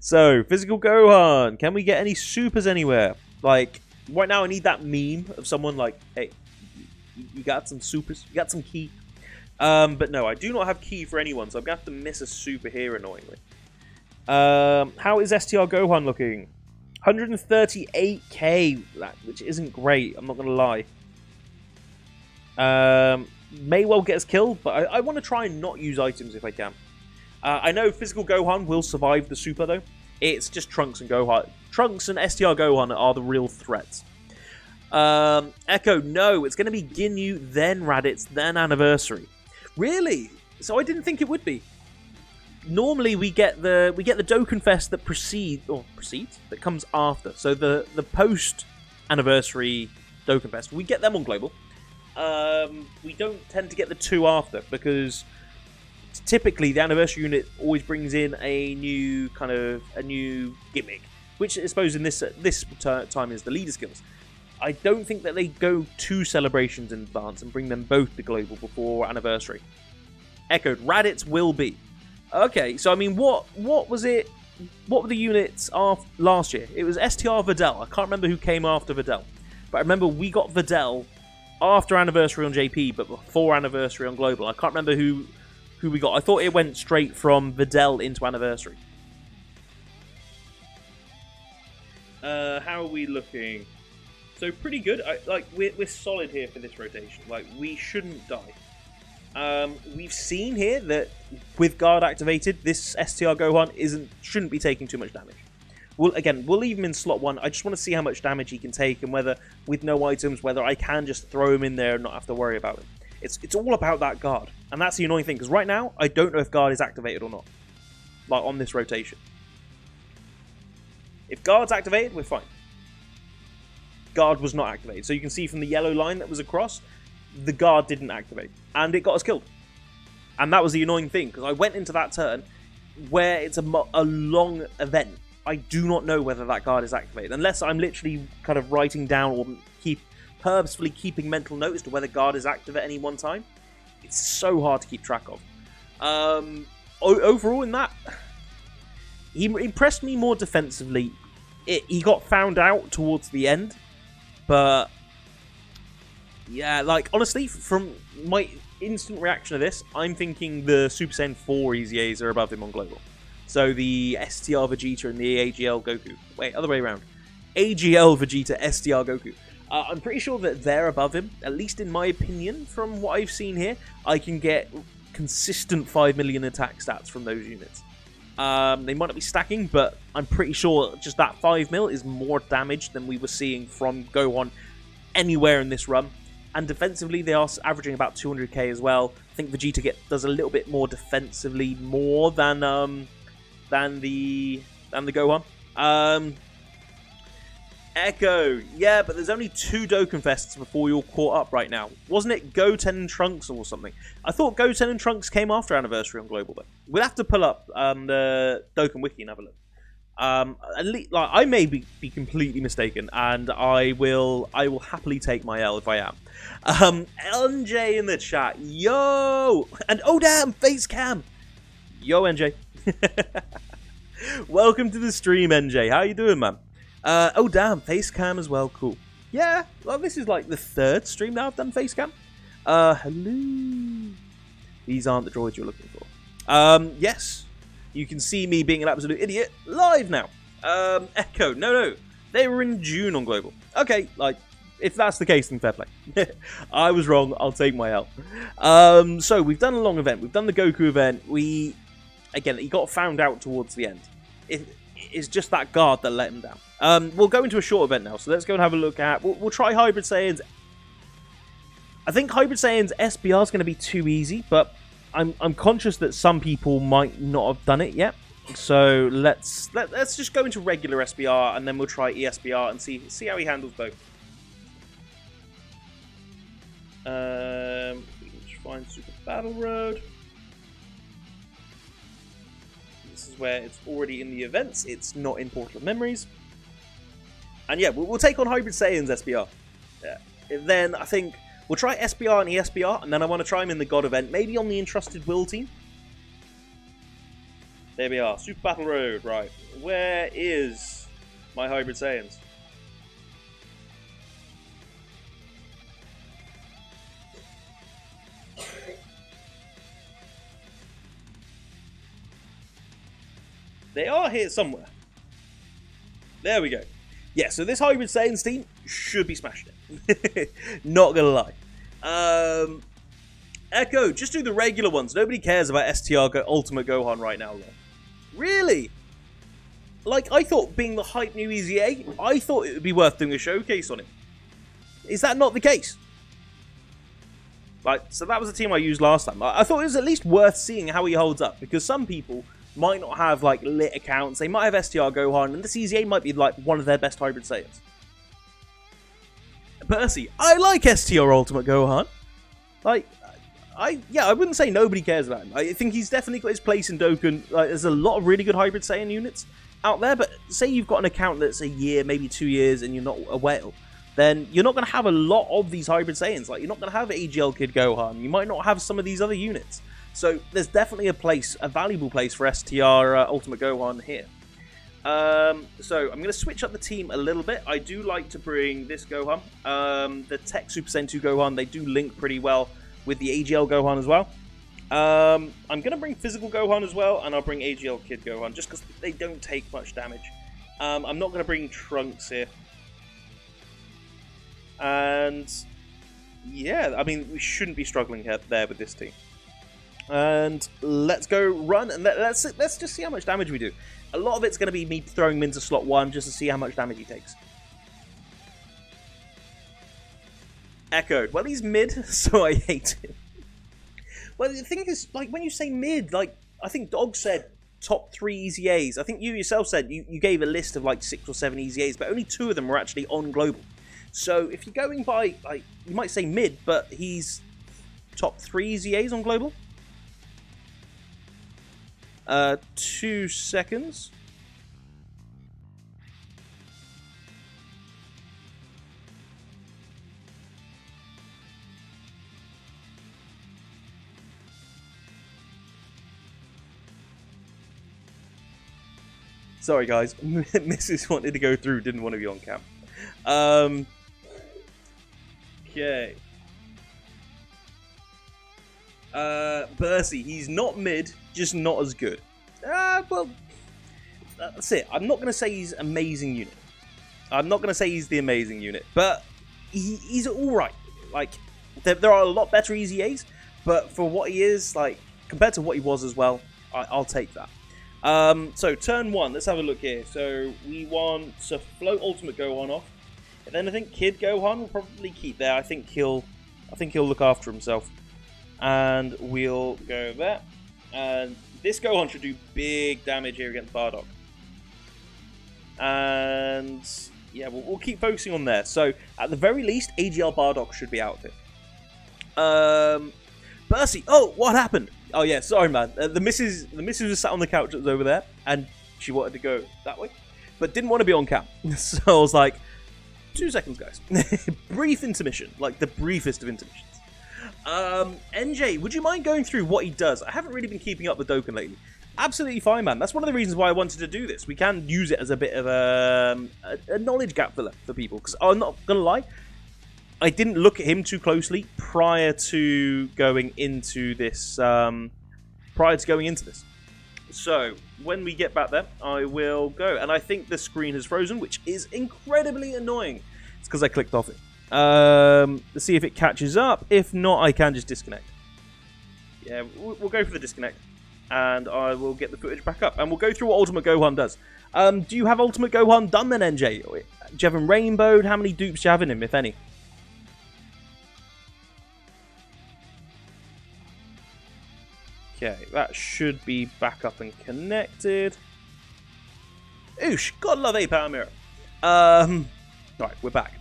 So physical Gohan, can we get any supers anywhere? Like right now, I need that meme of someone like, hey, You got some supers. You got some key. But no, I do not have key for anyone, so I'm going to have to miss a super here, annoyingly. How is STR Gohan looking? 138k, which isn't great, I'm not going to lie. May well get us killed, but I want to try and not use items if I can. I know physical Gohan will survive the super, though. It's just Trunks and Gohan. Trunks and STR Gohan are the real threats. Echo, no, it's going to be Ginyu, then Raditz, then Anniversary. Really? So I didn't think it would be. Normally we get the Dokkan Fest that precedes that comes after. So the post Anniversary Dokkan Fest, we get them on global. We don't tend to get the two after because typically the Anniversary unit always brings in a new gimmick, which I suppose in this time is the leader skills. I don't think that they go 2 celebrations in advance and bring them both to global before Anniversary. Echoed, Raditz will be. Okay, so I mean, what was it? What were the units last year? It was STR Videl. I can't remember who came after Videl, but I remember we got Videl after Anniversary on JP, but before Anniversary on global. I can't remember who we got. I thought it went straight from Videl into Anniversary. How are we looking? So pretty good. We're solid here for this rotation. Like, we shouldn't die. We've seen here that with guard activated, this STR Gohan shouldn't be taking too much damage. We'll leave him in slot 1. I just want to see how much damage he can take and whether, with no items, whether I can just throw him in there and not have to worry about him. It's all about that guard, and that's the annoying thing because right now I don't know if guard is activated or not. Like on this rotation, if guard's activated, we're fine. Guard was not activated, so you can see from the yellow line that was across, the guard didn't activate, and it got us killed. And that was the annoying thing, because I went into that turn where it's a long event. I do not know whether that guard is activated, unless I'm literally kind of writing down or purposefully keeping mental notes to whether guard is active at any one time. It's so hard to keep track of. Overall in that, he impressed me more defensively. He got found out towards the end, but yeah, like honestly, from my instant reaction to this, I'm thinking the Super Saiyan 4 EZAs are above him on global. So the STR Vegeta and the AGL Goku. Wait, other way around. AGL Vegeta, STR Goku. I'm pretty sure that they're above him, at least in my opinion, from what I've seen here. I can get consistent 5 million attack stats from those units. They might not be stacking, but I'm pretty sure just that 5 mil is more damage than we were seeing from Gohan anywhere in this run. And defensively, they are averaging about 200k as well. I think Vegeta does a little bit more defensively, more than the Gohan. Echo, yeah, but there's only 2 Dokkan Fests before you're caught up right now. Wasn't it Goten and Trunks or something? I thought Goten and Trunks came after Anniversary on Global, though. We'll have to pull up the Dokkan Wiki and have a look. At least, like, I may be completely mistaken, and I will happily take my L if I am. NJ in the chat, yo, and oh damn, face cam, yo NJ. Welcome to the stream, NJ. How you doing, man? Oh damn, face cam as well. Cool. Yeah, well, this is like the 3rd stream now I've done face cam. Hello. These aren't the droids you're looking for. Yes. You can see me being an absolute idiot live now. Echo, no. They were in June on Global. Okay, like, if that's the case, then fair play. I was wrong, I'll take my L. So, we've done a long event. We've done the Goku event. Again, he got found out towards the end. It's just that guard that let him down. We'll go into a short event now, so let's go and have a look at... We'll try Hybrid Saiyans. I think Hybrid Saiyans SBR is going to be too easy, but... I'm conscious that some people might not have done it yet, so let's just go into regular SBR and then we'll try ESBR and see how he handles both. We can find Super Battle Road. This is where it's already in the events. It's not in Portal of Memories. And yeah, we'll take on Hybrid Saiyans SBR. Then I think. We'll try SBR and ESBR, and then I want to try him in the God event, maybe on the Entrusted Will team. There we are, Super Battle Road, right. Where is my Hybrid Saiyans? They are here somewhere. There we go. Yeah, so this Hybrid Saiyans team should be smashing it. Not gonna lie. Echo, just do the regular ones. Nobody cares about STR Ultimate Gohan right now, though. Really? Like, I thought being the hype new EZA, I thought it would be worth doing a showcase on him. Is that not the case? Like, so that was the team I used last time. I thought it was at least worth seeing how he holds up, because some people might not have, like, lit accounts. They might have STR Gohan, and this EZA might be, like, one of their best Hybrid Saiyans. Percy, I like STR Ultimate Gohan. Like, I wouldn't say nobody cares about him. I think he's definitely got his place in Dokkan. Like, there's a lot of really good Hybrid Saiyan units out there, but say you've got an account that's a year, maybe 2 years, and you're not a whale, then you're not going to have a lot of these Hybrid Saiyans. Like, you're not going to have AGL Kid Gohan. You might not have some of these other units. So there's definitely a place, a valuable place for STR Ultimate Gohan here. So I'm going to switch up the team a little bit. I do like to bring this Gohan. The Tech Super Sentu Gohan, they do link pretty well with the AGL Gohan as well. I'm going to bring Physical Gohan as well, and I'll bring AGL Kid Gohan, just because they don't take much damage. I'm not going to bring Trunks here. And yeah, I mean, we shouldn't be struggling there with this team. And let's go run, and let's just see how much damage we do. A lot of it's going to be me throwing him into slot 1 just to see how much damage he takes. Echoed. Well, he's mid, so I hate him. Well, the thing is, like, when you say mid, like, I think Dog said top 3 EZAs. I think you yourself said you gave a list of, like, 6 or 7 EZAs, but only 2 of them were actually on global. So if you're going by, like, you might say mid, but he's top 3 EZAs on global. 2 seconds. Sorry guys, Mrs. wanted to go through, didn't want to be on cam. Okay. Percy, he's not mid, just not as good. Well, that's it. I'm not going to say he's amazing unit. I'm not going to say he's the amazing unit, but he's alright. Like, there are a lot better EZAs, but for what he is, like, compared to what he was as well, I'll take that. So turn 1, let's have a look here. So we want to float Ultimate Gohan off. And then I think Kid Gohan will probably keep there. I think he'll look after himself. And we'll go there. And this Gohan should do big damage here against Bardock. And yeah, we'll keep focusing on there. So at the very least, AGL Bardock should be out of it. Percy, oh, what happened? Oh yeah, sorry man. The missus was sat on the couch that was over there, and she wanted to go that way, but didn't want to be on cam. So I was like, 2 seconds, guys. Brief intermission, like the briefest of intermissions. NJ, would you mind going through what he does? I haven't really been keeping up with Dokkan lately. Absolutely fine, man. That's one of the reasons why I wanted to do this. We can use it as a bit of a knowledge gap filler for people, because I'm not gonna lie, I didn't look at him too closely prior to going into this. So when we get back there, I will go. And I think the screen has frozen, which is incredibly annoying. It's because I clicked off it. Let's see if it catches up. If not, I can just disconnect. Yeah, we'll go for the disconnect. And I will get the footage back up. And we'll go through what Ultimate Gohan does. Do you have Ultimate Gohan done then, NJ? Do you have him rainbowed? How many dupes do you have in him, if any? Okay, that should be back up and connected. Oosh, gotta love a power mirror. Right, we're back.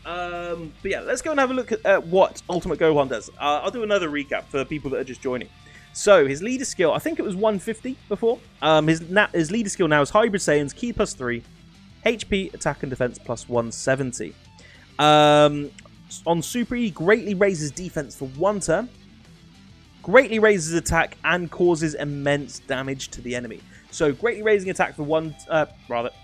But yeah, let's go and have a look at what Ultimate Gohan does. I'll do another recap for people that are just joining. So, his leader skill, I think it was 150 before. His leader skill now is Hybrid Saiyans, Ki +3, HP, Attack and Defense +170. On Super E, greatly raises defense for 1 turn. Greatly raises attack and causes immense damage to the enemy. So greatly raising attack for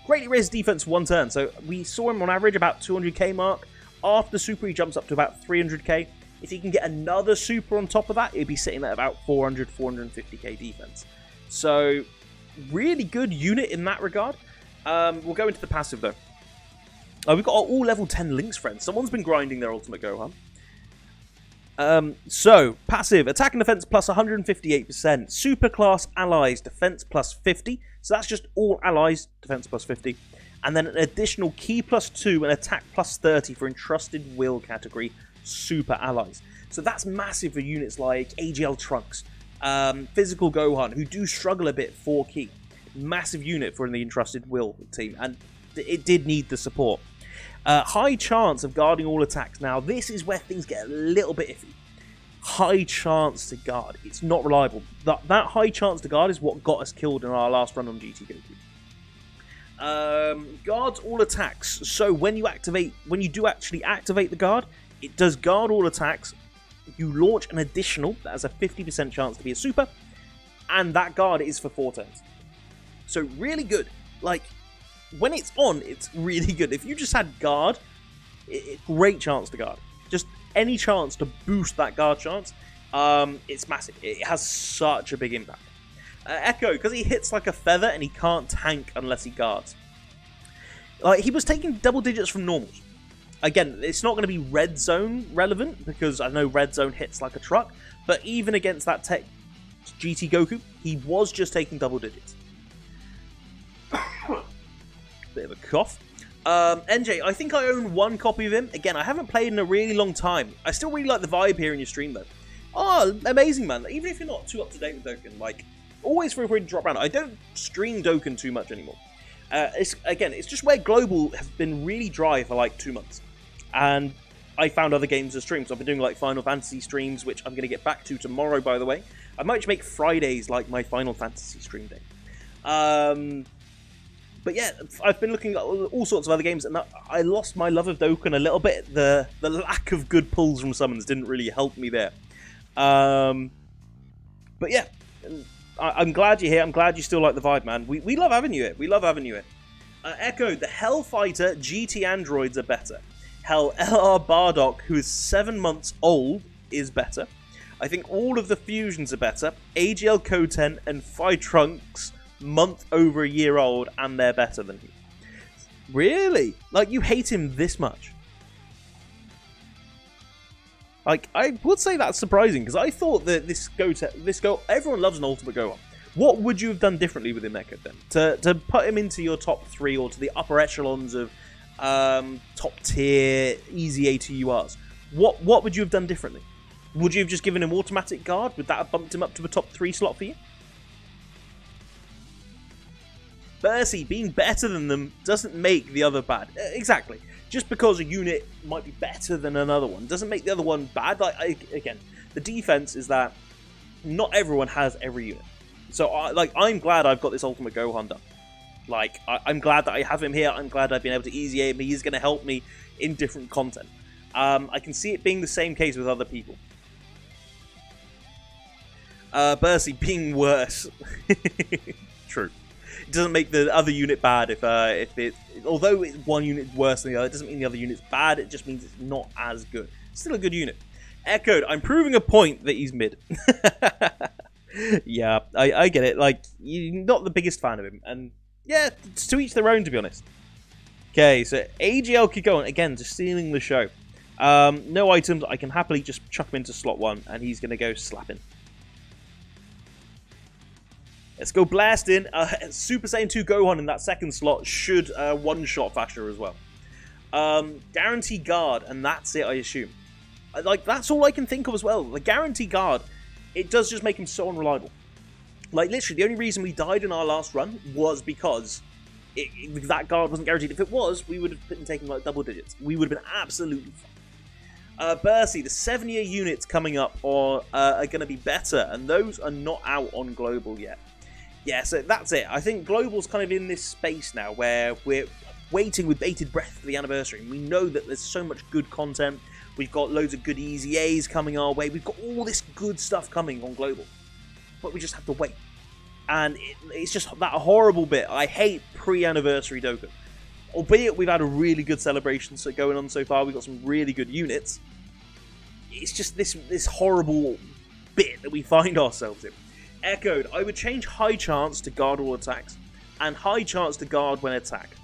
greatly raises defense for 1 turn. So we saw him on average about 200k mark. After Super, he jumps up to about 300k. If he can get another Super on top of that, he'd be sitting at about 400, 450k defense. So really good unit in that regard. We'll go into the passive, though. We've got all level 10 Lynx friends. Someone's been grinding their ultimate Gohan. So, passive, attack and defense plus 158%. Super class allies, defense plus 50. So that's just all allies, defense plus 50. And then an additional key plus 2 and attack plus 30 for entrusted will category super allies. So that's massive for units like AGL Trunks, Physical Gohan, who do struggle a bit for key. Massive unit for the entrusted will team, and it did need the support. High chance of guarding all attacks. Now, this is where things get a little bit iffy. High chance to guard. It's not reliable. That high chance to guard is what got us killed in our last run on GT Goku. Guards all attacks. So when you do actually activate the guard, it does guard all attacks. You launch an additional that has a 50% chance to be a super, and that guard is for 4 turns. So really good. Like, when it's on, it's really good. If you just had guard, great chance to guard. Just any chance to boost that guard chance, it's massive. It has such a big impact. Echo, because he hits like a feather and he can't tank unless he guards. Like, he was taking double digits from normals. Again, it's not going to be red zone relevant because I know red zone hits like a truck, but even against that tech GT Goku, he was just taking double digits. Bit of a cough. NJ, I think I own 1 copy of him. Again, I haven't played in a really long time. I still really like the vibe here in your stream, though. Oh, amazing, man. Even if you're not too up-to-date with Dokkan, like, always feel free to drop around. I don't stream Dokkan too much anymore. It's just where Global has been really dry for, like, 2 months. And I found other games to stream. So I've been doing, like, Final Fantasy streams, which I'm going to get back to tomorrow, by the way. I might make Fridays, like, my Final Fantasy stream day. But yeah, I've been looking at all sorts of other games, and I lost my love of Dokkan a little bit. The lack of good pulls from summons didn't really help me there. But yeah, I'm glad you're here. I'm glad you still like the vibe, man. We love having you here. We love having you here. Echo, the Hellfighter GT androids are better. Hell, LR Bardock, who is 7 months old, is better. I think all of the fusions are better. AGL Koten and Phi Trunks, month over a year old, and they're better than him. Really? Like, you hate him this much? Like, I would say that's surprising, because I thought that everyone loves an Ultimate Gohan. What would you have done differently with him, Echo, then? To put him into your top 3, or to the upper echelons of top tier EZA to URs? What would you have done differently? Would you have just given him automatic guard? Would that have bumped him up to a top 3 slot for you? Bercy, being better than them doesn't make the other bad. Exactly. Just because a unit might be better than another one doesn't make the other one bad. Again, the defense is that not everyone has every unit. So, I'm glad I've got this Ultimate Gohan done. Like, I'm glad that I have him here. I'm glad I've been able to easy aim. He's going to help me in different content. I can see it being the same case with other people. Bercy, being worse. True. It doesn't make the other unit bad although one unit is worse than the other, it doesn't mean the other unit's bad, it just means it's not as good. It's still a good unit. Echoed, I'm proving a point that he's mid. Yeah, I get it. Like, you're not the biggest fan of him, and yeah, it's to each their own, to be honest. Okay, so AGL keep going, again, just stealing the show. No items, I can happily just chuck him into slot 1, and he's going to go slapping. Let's go blasting. Super Saiyan 2 Gohan in that second slot should one-shot Fasher as well. Guarantee guard, and that's it, I assume. Like, that's all I can think of as well. The guarantee guard, it does just make him so unreliable. Like, literally, the only reason we died in our last run was because that guard wasn't guaranteed. If it was, we would have been taking, like, double digits. We would have been absolutely fine. Bercy, the 7-year units coming up are going to be better, and those are not out on Global yet. Yeah, so that's it. I think Global's kind of in this space now where we're waiting with bated breath for the anniversary. We know that there's so much good content. We've got loads of good EZAs coming our way. We've got all this good stuff coming on Global. But we just have to wait. And it's just that horrible bit. I hate pre-anniversary Dokkan. Albeit we've had a really good celebration going on so far. We've got some really good units. It's just this horrible bit that we find ourselves in. Echoed. I would change high chance to guard all attacks, and high chance to guard when attacked.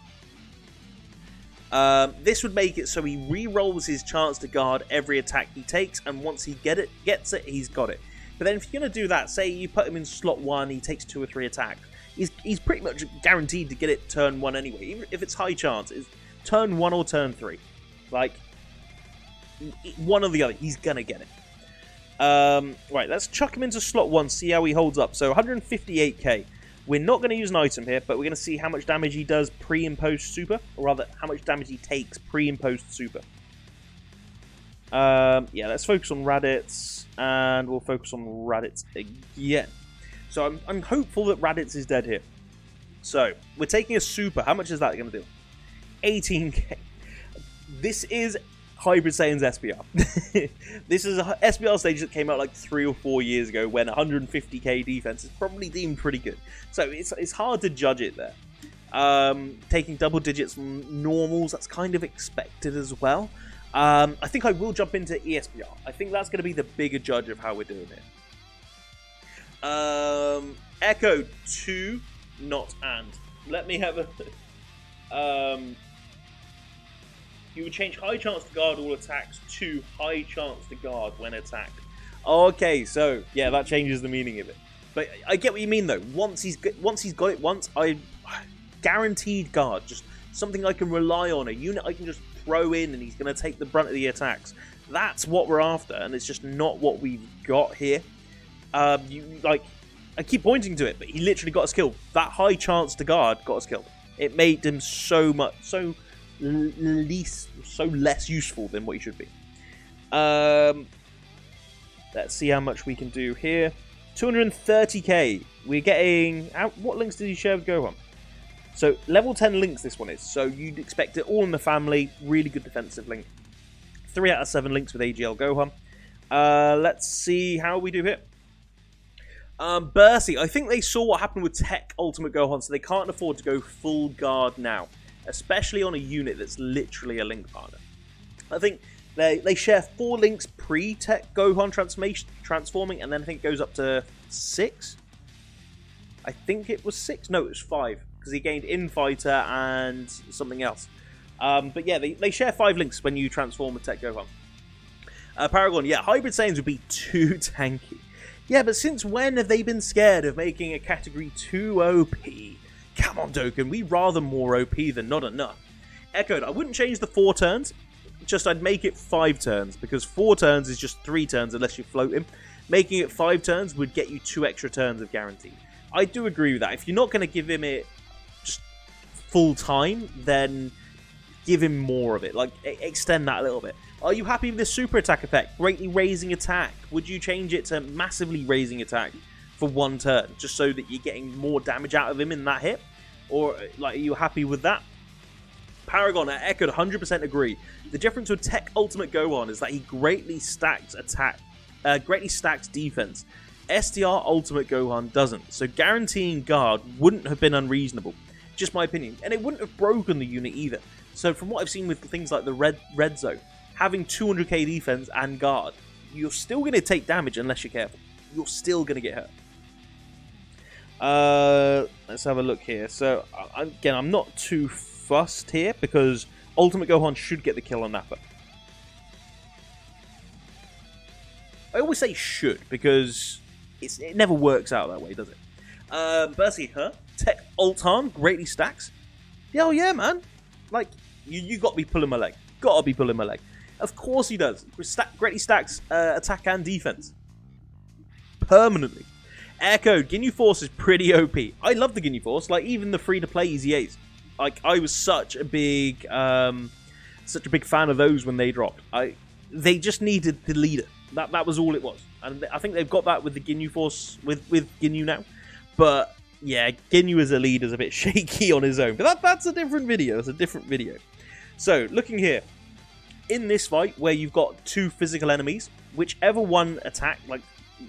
This would make it so he re-rolls his chance to guard every attack he takes, and once he gets it, he's got it. But then if you're going to do that, say you put him in slot 1, he takes 2 or 3 attacks, he's pretty much guaranteed to get it turn 1 anyway, even if it's high chance. It's turn 1 or turn 3. Like, one or the other, he's going to get it. Right, let's chuck him into slot 1, see how he holds up. So 158k. We're not going to use an item here, but we're going to see how much damage he does pre and post super, or rather, how much damage he takes pre and post super. Yeah, let's focus on Raditz, and we'll focus on Raditz again. So I'm hopeful that Raditz is dead here. So, we're taking a super. How much is that going to do? 18k. This is Hybrid Saiyan's SPR. This is a SPR stage that came out like 3 or 4 years ago when 150k defense is probably deemed pretty good. So it's hard to judge it there. Taking double digits from normals, that's kind of expected as well. I think I will jump into ESPR. I think that's going to be the bigger judge of how we're doing it. Echo 2, not and. Let me have a... You would change high chance to guard all attacks to high chance to guard when attacked. Okay, so yeah, that changes the meaning of it. But I get what you mean though. Once he's got it once, I guaranteed guard, just something I can rely on, a unit I can just throw in, and he's going to take the brunt of the attacks. That's what we're after, and it's just not what we've got here. I keep pointing to it, but he literally got us killed. That high chance to guard got us killed. It made him so less useful than what he should be. Let's see how much we can do here. 230k. We're getting... What links did he share with Gohan? So, level 10 links this one is. So, you'd expect it all in the family. Really good defensive link. 3 out of 7 links with AGL Gohan. Let's see how we do here. Bursey. I think they saw what happened with Tech Ultimate Gohan, so they can't afford to go full guard now. Especially on a unit that's literally a link partner. I think they share 4 links pre-Tech Gohan transforming, and then I think it goes up to 6. I think it was 6. No, it was 5, because he gained Infighter and something else. But yeah, they share 5 links when you transform with Tech Gohan. Paragon, yeah, Hybrid Saiyans would be too tanky. Yeah, but since when have they been scared of making a Category 2 OP? Come on, Dokkan, we rather more OP than not enough. Echoed, I wouldn't change the 4 turns, just I'd make it 5 turns, because 4 turns is just 3 turns unless you float him. Making it 5 turns would get you 2 extra turns of guaranteed. I do agree with that. If you're not going to give him it just full time, then give him more of it. Like, extend that a little bit. Are you happy with this super attack effect? Greatly raising attack. Would you change it to massively raising attack for 1 turn, just so that you're getting more damage out of him in that hit? Or, like, are you happy with that? Paragon, I echoed 100% agree. The difference with Tech Ultimate Gohan is that he greatly stacks attack, greatly stacks defense. STR Ultimate Gohan doesn't, so guaranteeing guard wouldn't have been unreasonable. Just my opinion. And it wouldn't have broken the unit either. So from what I've seen with things like the Red Zone, having 200k defense and guard, you're still going to take damage unless you're careful. You're still going to get hurt. Let's have a look here. So, again, I'm not too fussed here because Ultimate Gohan should get the kill on Nappa. I always say should because it never works out that way, does it? Bursey, huh? Tech Ultan greatly stacks. Hell yeah, man. Like, you got to be pulling my leg. Got to be pulling my leg. Of course he does. Greatly stacks attack and defense. Permanently. Echo, Ginyu Force is pretty OP. I love the Ginyu Force. Like, even the free-to-play EZAs. Like, I was such a big fan of those when they dropped. They just needed the leader. That was all it was. And I think they've got that with the Ginyu Force, with Ginyu now. But, yeah, Ginyu as a leader is a bit shaky on his own. But that's a different video. It's a different video. So, looking here. In this fight, where you've got 2 physical enemies, whichever one attack, like,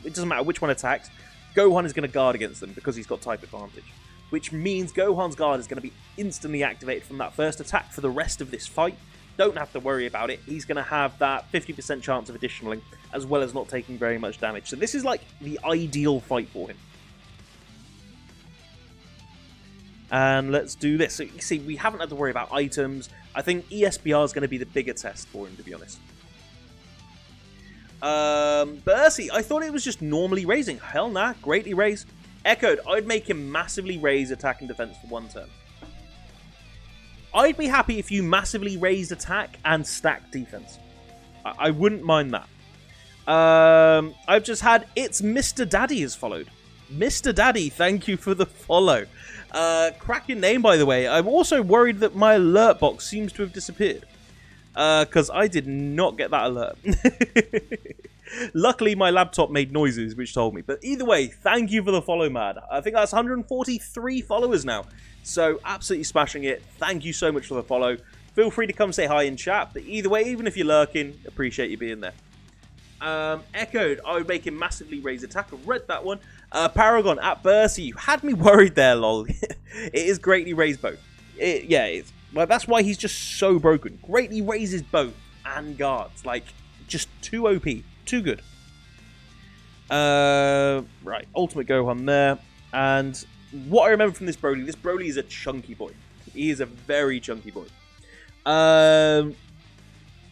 it doesn't matter which one attacks, Gohan is going to guard against them because he's got type advantage. Which means Gohan's guard is going to be instantly activated from that first attack for the rest of this fight. Don't have to worry about it. He's going to have that 50% chance of additionaling, as well as not taking very much damage. So this is like the ideal fight for him. And let's do this. So you see, we haven't had to worry about items. I think ESBR is going to be the bigger test for him, to be honest. Bercy, I thought it was just normally raising. Hell nah, greatly raise. Echoed, I'd make him massively raise attack and defense for 1 turn. I'd be happy if you massively raised attack and stacked defense. I wouldn't mind that. I've just had It's Mr. Daddy has followed. Mr. Daddy, thank you for the follow. Cracking name, by the way. I'm also worried that my alert box seems to have disappeared. Because I did not get that alert. Luckily, my laptop made noises, which told me. But either way, thank you for the follow, man. I think that's 143 followers now. So, absolutely smashing it. Thank you so much for the follow. Feel free to come say hi in chat. But either way, even if you're lurking, appreciate you being there. Echoed, I would make him massively raise attack. I've read that one. Paragon, at Bercy, you had me worried there, lol. It is greatly raised both. Yeah, it is. Well, that's why he's just so broken. Greatly raises both and guards. Like, just too OP. Too good. Right, Ultimate Gohan there. And what I remember from this Broly is a chunky boy. He is a very chunky boy.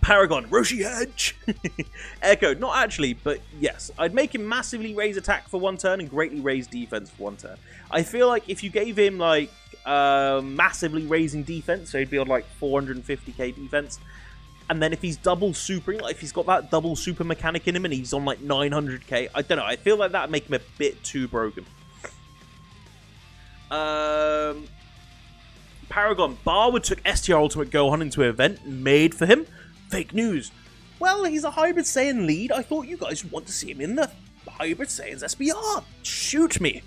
Paragon, Roshi Hedge. Echoed, not actually, but yes. I'd make him massively raise attack for 1 turn and greatly raise defense for 1 turn. I feel like if you gave him, like, massively raising defense, so he'd be on, like, 450k defense, and then if he's double supering, like, if he's got that double super mechanic in him and he's on, like, 900k, I don't know, I feel like that'd make him a bit too broken. Paragon, Barwood took STR Ultimate Gohan into an event made for him. Fake news. Well, he's a Hybrid Saiyan lead. I thought you guys would want to see him in the Hybrid Saiyans SBR. Shoot me.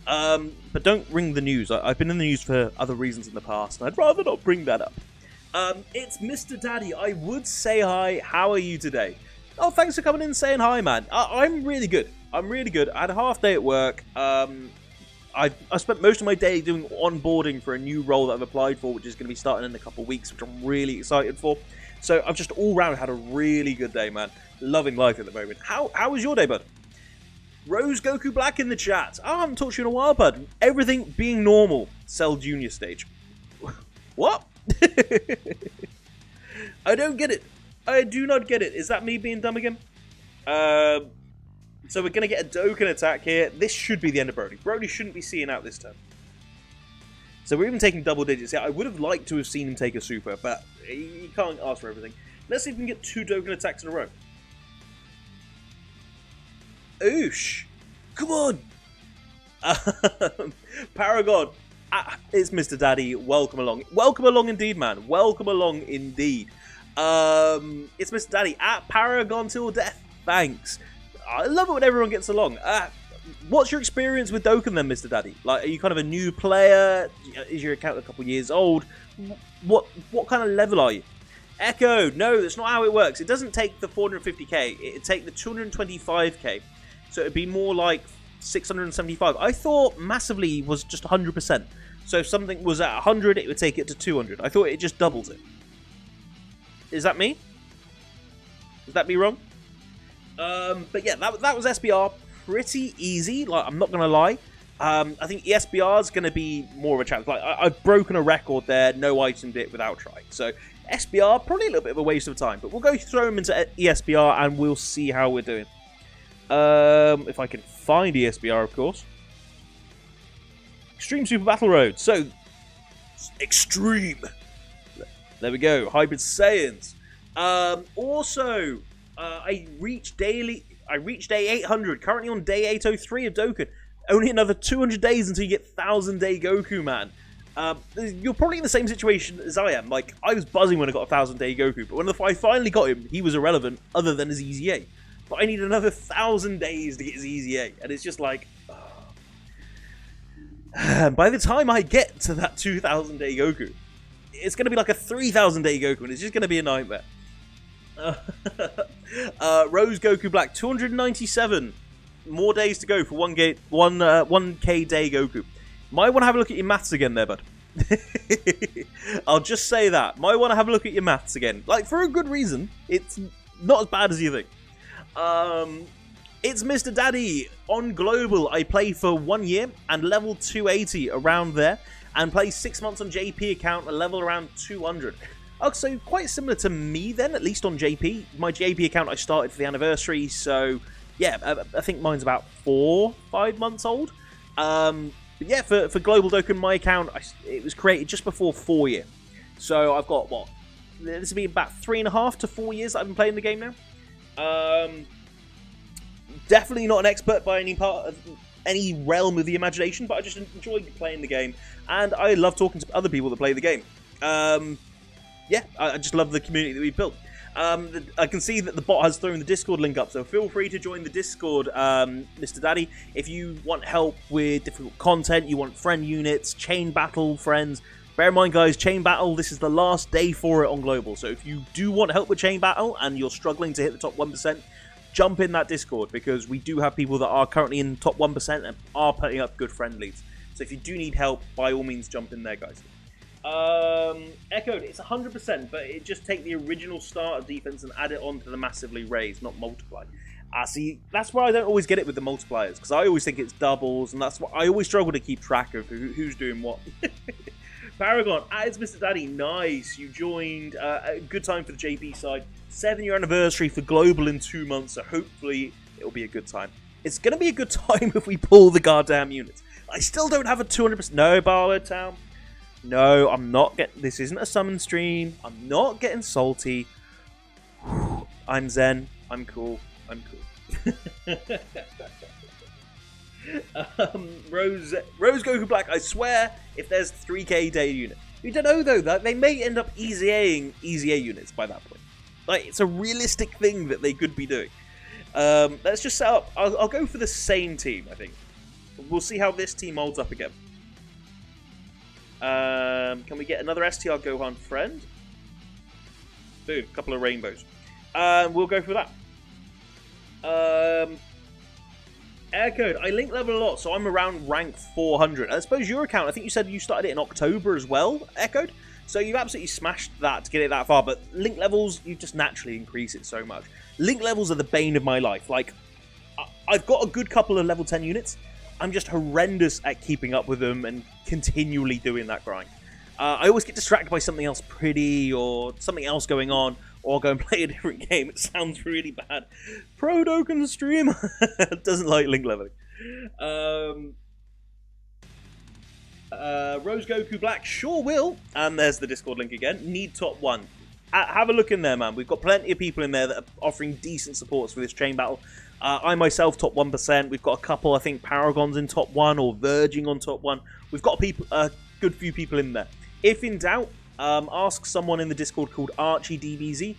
But don't ring the news. I've been in the news for other reasons in the past, and I'd rather not bring that up. It's Mr. Daddy. I would say hi. How are you today? Oh, thanks for coming in and saying hi, man. I'm really good. I'm really good. I had a half day at work. I spent most of my day doing onboarding for a new role that I've applied for, which is going to be starting in a couple of weeks, which I'm really excited for. So I've just all round had a really good day, man. Loving life at the moment. How was your day, bud? Rose Goku Black in the chat. Oh, I haven't talked to you in a while, bud. Everything being normal. Cell Junior stage. What? I don't get it. I do not get it. Is that me being dumb again? So we're going to get a Dokkan attack here. This should be the end of Brody. Brody shouldn't be seeing out this turn. So we're even taking double digits here. I would have liked to have seen him take a super, but you can't ask for everything. Let's see if we can get 2 Dokkan attacks in a row. Oosh. Come on. Paragon. It's Mr. Daddy. Welcome along. Welcome along indeed, man. Welcome along indeed. It's Mr. Daddy at Paragon till death. Thanks. I love it when everyone gets along. What's your experience with Dokkan then, Mr. Daddy? Like, are you kind of a new player? Is your account a couple years old? What kind of level are you? Echo, no, that's not how it works. It doesn't take the 450k. It'd take the 225k. So it'd be more like 675. I thought massively was just 100%. So if something was at 100, it would take it to 200. I thought it just doubles it. Is that me? Is that me wrong? But yeah, that was SBR. Pretty easy, like, I'm not going to lie. I think ESBR is going to be more of a challenge. Like, I've broken a record there, no itemed it without trying. So, SBR, probably a little bit of a waste of time. But we'll go throw him into ESBR and we'll see how we're doing. If I can find ESBR, of course. Extreme Super Battle Road. So, Extreme. There we go. Hybrid Saiyans. Also, I reached day 800. Currently on day 803 of Dokkan. Only another 200 days until you get 1000-day Goku, man. You're probably in the same situation as I am. Like, I was buzzing when I got 1000-day Goku, but when I finally got him, he was irrelevant other than his EZA. But I need another 1000 days to get his EZA, and it's just like... by the time I get to that 2000-day Goku, it's going to be like a 3000-day Goku, and it's just going to be a nightmare. Rose Goku Black, 297 more days to go for 1k day Goku. Might want to have a look at your maths again there, bud. I'll just say that. Might want to have a look at your maths again. Like, for a good reason. It's not as bad as you think. It's Mr. Daddy. On Global, I play for 1 year and level 280 around there. and plays 6 months on JP account, a level around 200. Oh, so quite similar to me then, at least on JP. My JP account I started for the anniversary, so yeah, I think mine's about 4-5 months old. But yeah, for Global Dokkan, my account, it was created just before 4 year. So I've got, what, this will be about 3.5 to 4 years that I've been playing the game now. Definitely not an expert by any part of any realm of the imagination, but I just enjoy playing the game, and I love talking to other people that play the game. Yeah, I just love the community that we've built. I can see that the bot has thrown the Discord link up, so feel free to join the Discord, Mr. Daddy. If you want help with difficult content, you want friend units, chain battle friends. Bear in mind, guys, chain battle, this is the last day for it on Global. So if you do want help with chain battle and you're struggling to hit the top 1%, jump in that Discord, because we do have people that are currently in top 1% and are putting up good friend leads. So if you do need help, by all means, jump in there, guys. Echoed, it's 100%, but it just take the original starter defense and add it on to the massively raised, not multiply. See, that's why I don't always get it with the multipliers, because I always think it's doubles, and that's what I always struggle to keep track of who's doing what. Paragon, it's Mr. Daddy, nice. You joined a good time for the JP side. 7-year anniversary for Global in 2 months, so hopefully it'll be a good time. It's going to be a good time if we pull the goddamn units. I still don't have a 200%. No, Barwoodtown. No, I'm not getting... This isn't a summon stream. I'm not getting salty. I'm zen. I'm cool. I'm cool. Rose Goku Black, I swear, if there's 3k day unit. You don't know, though, that they may end up EZA-ing EZA units by that point. Like, it's a realistic thing that they could be doing. Let's just set up... I'll go for the same team, I think. We'll see how this team holds up again. Can we get another STR Gohan friend? Boom, a couple of rainbows. We'll go for that. Air code, I link level a lot, so I'm around rank 400. I suppose your account, I think you said you started it in October as well, Echoed. So you've absolutely smashed that to get it that far, but link levels, you just naturally increase it so much. Link levels are the bane of my life. Like, I've got a good couple of level 10 units. I'm just horrendous at keeping up with them and continually doing that grind. I always get distracted by something else pretty or something else going on, or go and play a different game. It sounds really bad. Pro Dokkan streamer doesn't like link leveling. Rose Goku Black sure will. And there's the Discord link again. Need top 1. Have a look in there, man. We've got plenty of people in there that are offering decent supports for this chain battle. I myself top 1%. We've got a couple, I think, Paragons in top 1 or verging on top 1. We've got a good few people in there. If in doubt, ask someone in the Discord called Archie DBZ.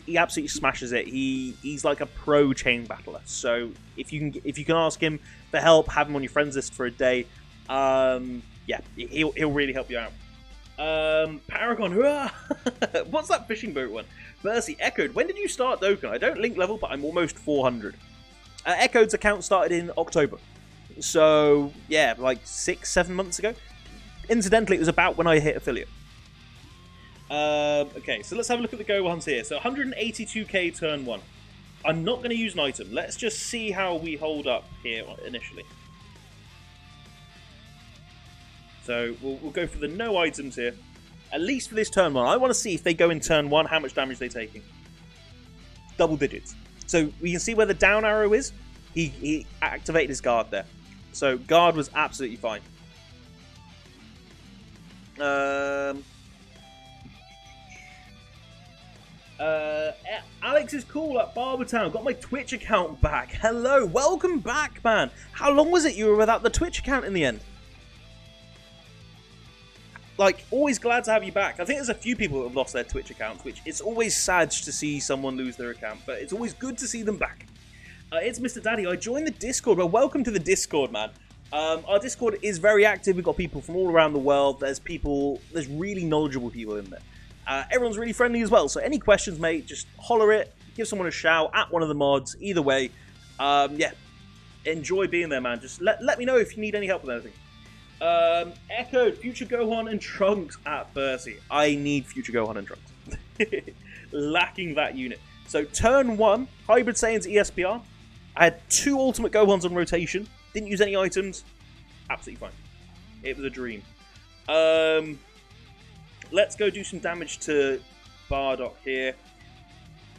He absolutely smashes it. He's like a pro chain battler. So if you can ask him for help, have him on your friends list for a day. Yeah, he'll really help you out. Paragon, what's that fishing boat one? Mercy, Echoed, when did you start Dokkan? I don't link level, but I'm almost 400. Echoed's account started in October. So, yeah, like 6-7 months ago. Incidentally, it was about when I hit affiliate. Okay, so let's have a look at the Gohans here. So 182k turn 1. I'm not going to use an item. Let's just see how we hold up here initially. So we'll go for the no items here. At least for this turn 1. I want to see if they go in turn 1, how much damage they're taking. Double digits. So we can see where the down arrow is. He activated his guard there. So guard was absolutely fine. Alex is cool at Barwoodtown. Got my Twitch account back. Hello, welcome back, man. How long was it you were without the Twitch account in the end? Like, always glad to have you back. I think there's a few people that have lost their Twitch accounts, which it's always sad to see someone lose their account, but it's always good to see them back. It's Mr. Daddy. I joined the Discord. Well, welcome to the Discord, man. Our Discord is very active. We've got people from all around the world. There's really knowledgeable people in there. Everyone's really friendly as well, so any questions, mate, just holler it, give someone a shout at one of the mods. Either way, yeah, enjoy being there, man. Just let me know if you need any help with anything. Echoed, Future Gohan and Trunks at Bercy. I need Future Gohan and Trunks. Lacking that unit. So turn 1, Hybrid Saiyans ESPR. I had 2 Ultimate Gohans on rotation. Didn't use any items. Absolutely fine. It was a dream. Let's go do some damage to Bardock here.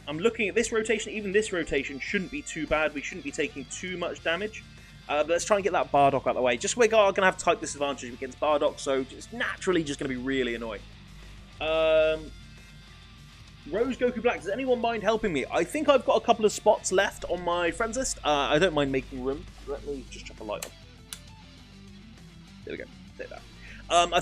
I'm looking at this rotation. Even this rotation shouldn't be too bad. We shouldn't be taking too much damage. But let's try and get that Bardock out of the way. Just we're going to have type disadvantage against Bardock, so it's naturally just going to be really annoying. Rose Goku Black, does anyone mind helping me? I think I've got a couple of spots left on my friends list. I don't mind making room. Let me just chuck a light on. There we go. Take that.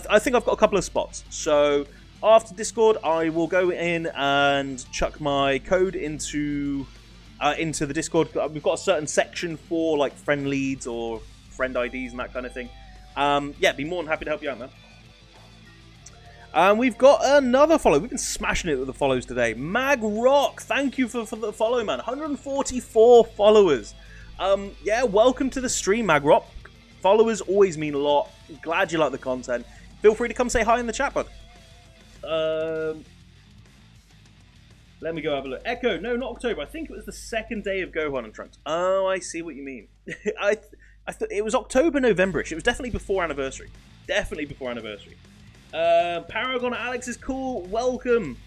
I think I've got a couple of spots. So after Discord, I will go in and chuck my code into the Discord. We've got a certain section for like friend leads or friend IDs and that kind of thing. Yeah, be more than happy to help you out, man. We've got another follow. We've been smashing it with the follows today. Mag Rock, thank you for the follow, man. 144 followers. Yeah, welcome to the stream, Mag Rock. Followers always mean a lot. Glad you like the content. Feel free to come say hi in the chat, bud. Let me go have a look. Echo, no, not October. I think it was the second day of Gohan and Trunks. Oh, I see what you mean. I thought it was October, November-ish. It was definitely before anniversary. Definitely before anniversary. Paragon Alex is cool. Welcome.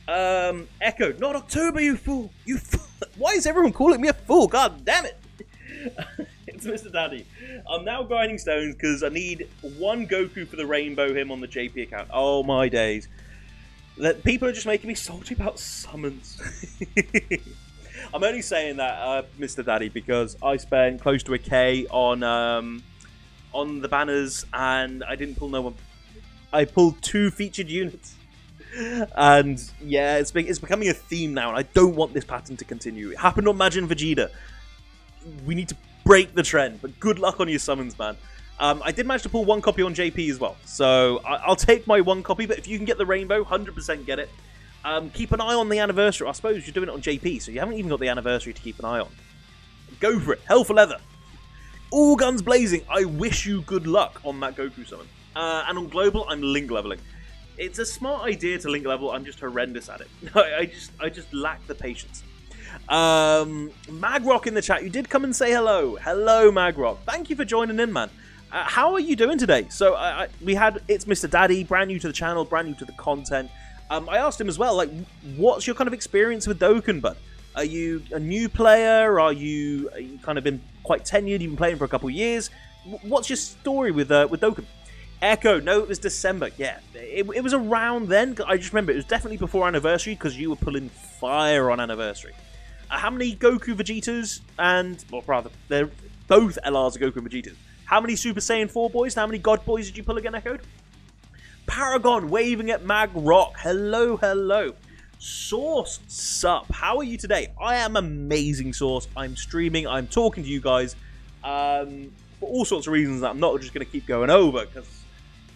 Echo, not October, you fool. You fool. Why is everyone calling me a fool? God damn it. It's Mr. Daddy. I'm now grinding stones because I need one Goku for the rainbow him on the JP account. Oh my days. People are just making me salty about summons. I'm only saying that, Mr. Daddy, because I spent close to a K on the banners and I didn't pull no one. I pulled 2 featured units. And yeah, it's becoming a theme now, and I don't want this pattern to continue. It happened on Majin Vegeta. We need to break the trend, but good luck on your summons, man. I did manage to pull 1 copy on JP as well, so I'll take my 1 copy, but if you can get the rainbow, 100% get it. Keep an eye on the anniversary. I suppose you're doing it on JP, so you haven't even got the anniversary to keep an eye on. Go for it. Hell for leather. All guns blazing. I wish you good luck on that Goku summon. And on global, I'm link leveling. It's a smart idea to link level. I'm just horrendous at it. I just lack the patience. Magrock in the chat. You did come and say hello. Hello, Magrock. Thank you for joining in, man. How are you doing today? So it's Mr. Daddy, brand new to the channel, brand new to the content. I asked him as well, like, what's your kind of experience with Dokkan, bud? Are you a new player? Are you kind of been quite tenured? You've been playing for a couple of years. What's your story with Dokkan? Echo, no, it was December. Yeah, it was around then. I just remember it was definitely before anniversary because you were pulling fire on anniversary. How many Goku Vegetas and, well, rather, they're both LRs are Goku and Vegetas. How many Super Saiyan 4 boys? How many God boys did you pull again, Echoed? Paragon waving at Mag Rock. Hello, hello. Source, sup? How are you today? I am amazing, Source. I'm streaming. I'm talking to you guys for all sorts of reasons that I'm not just going to keep going over because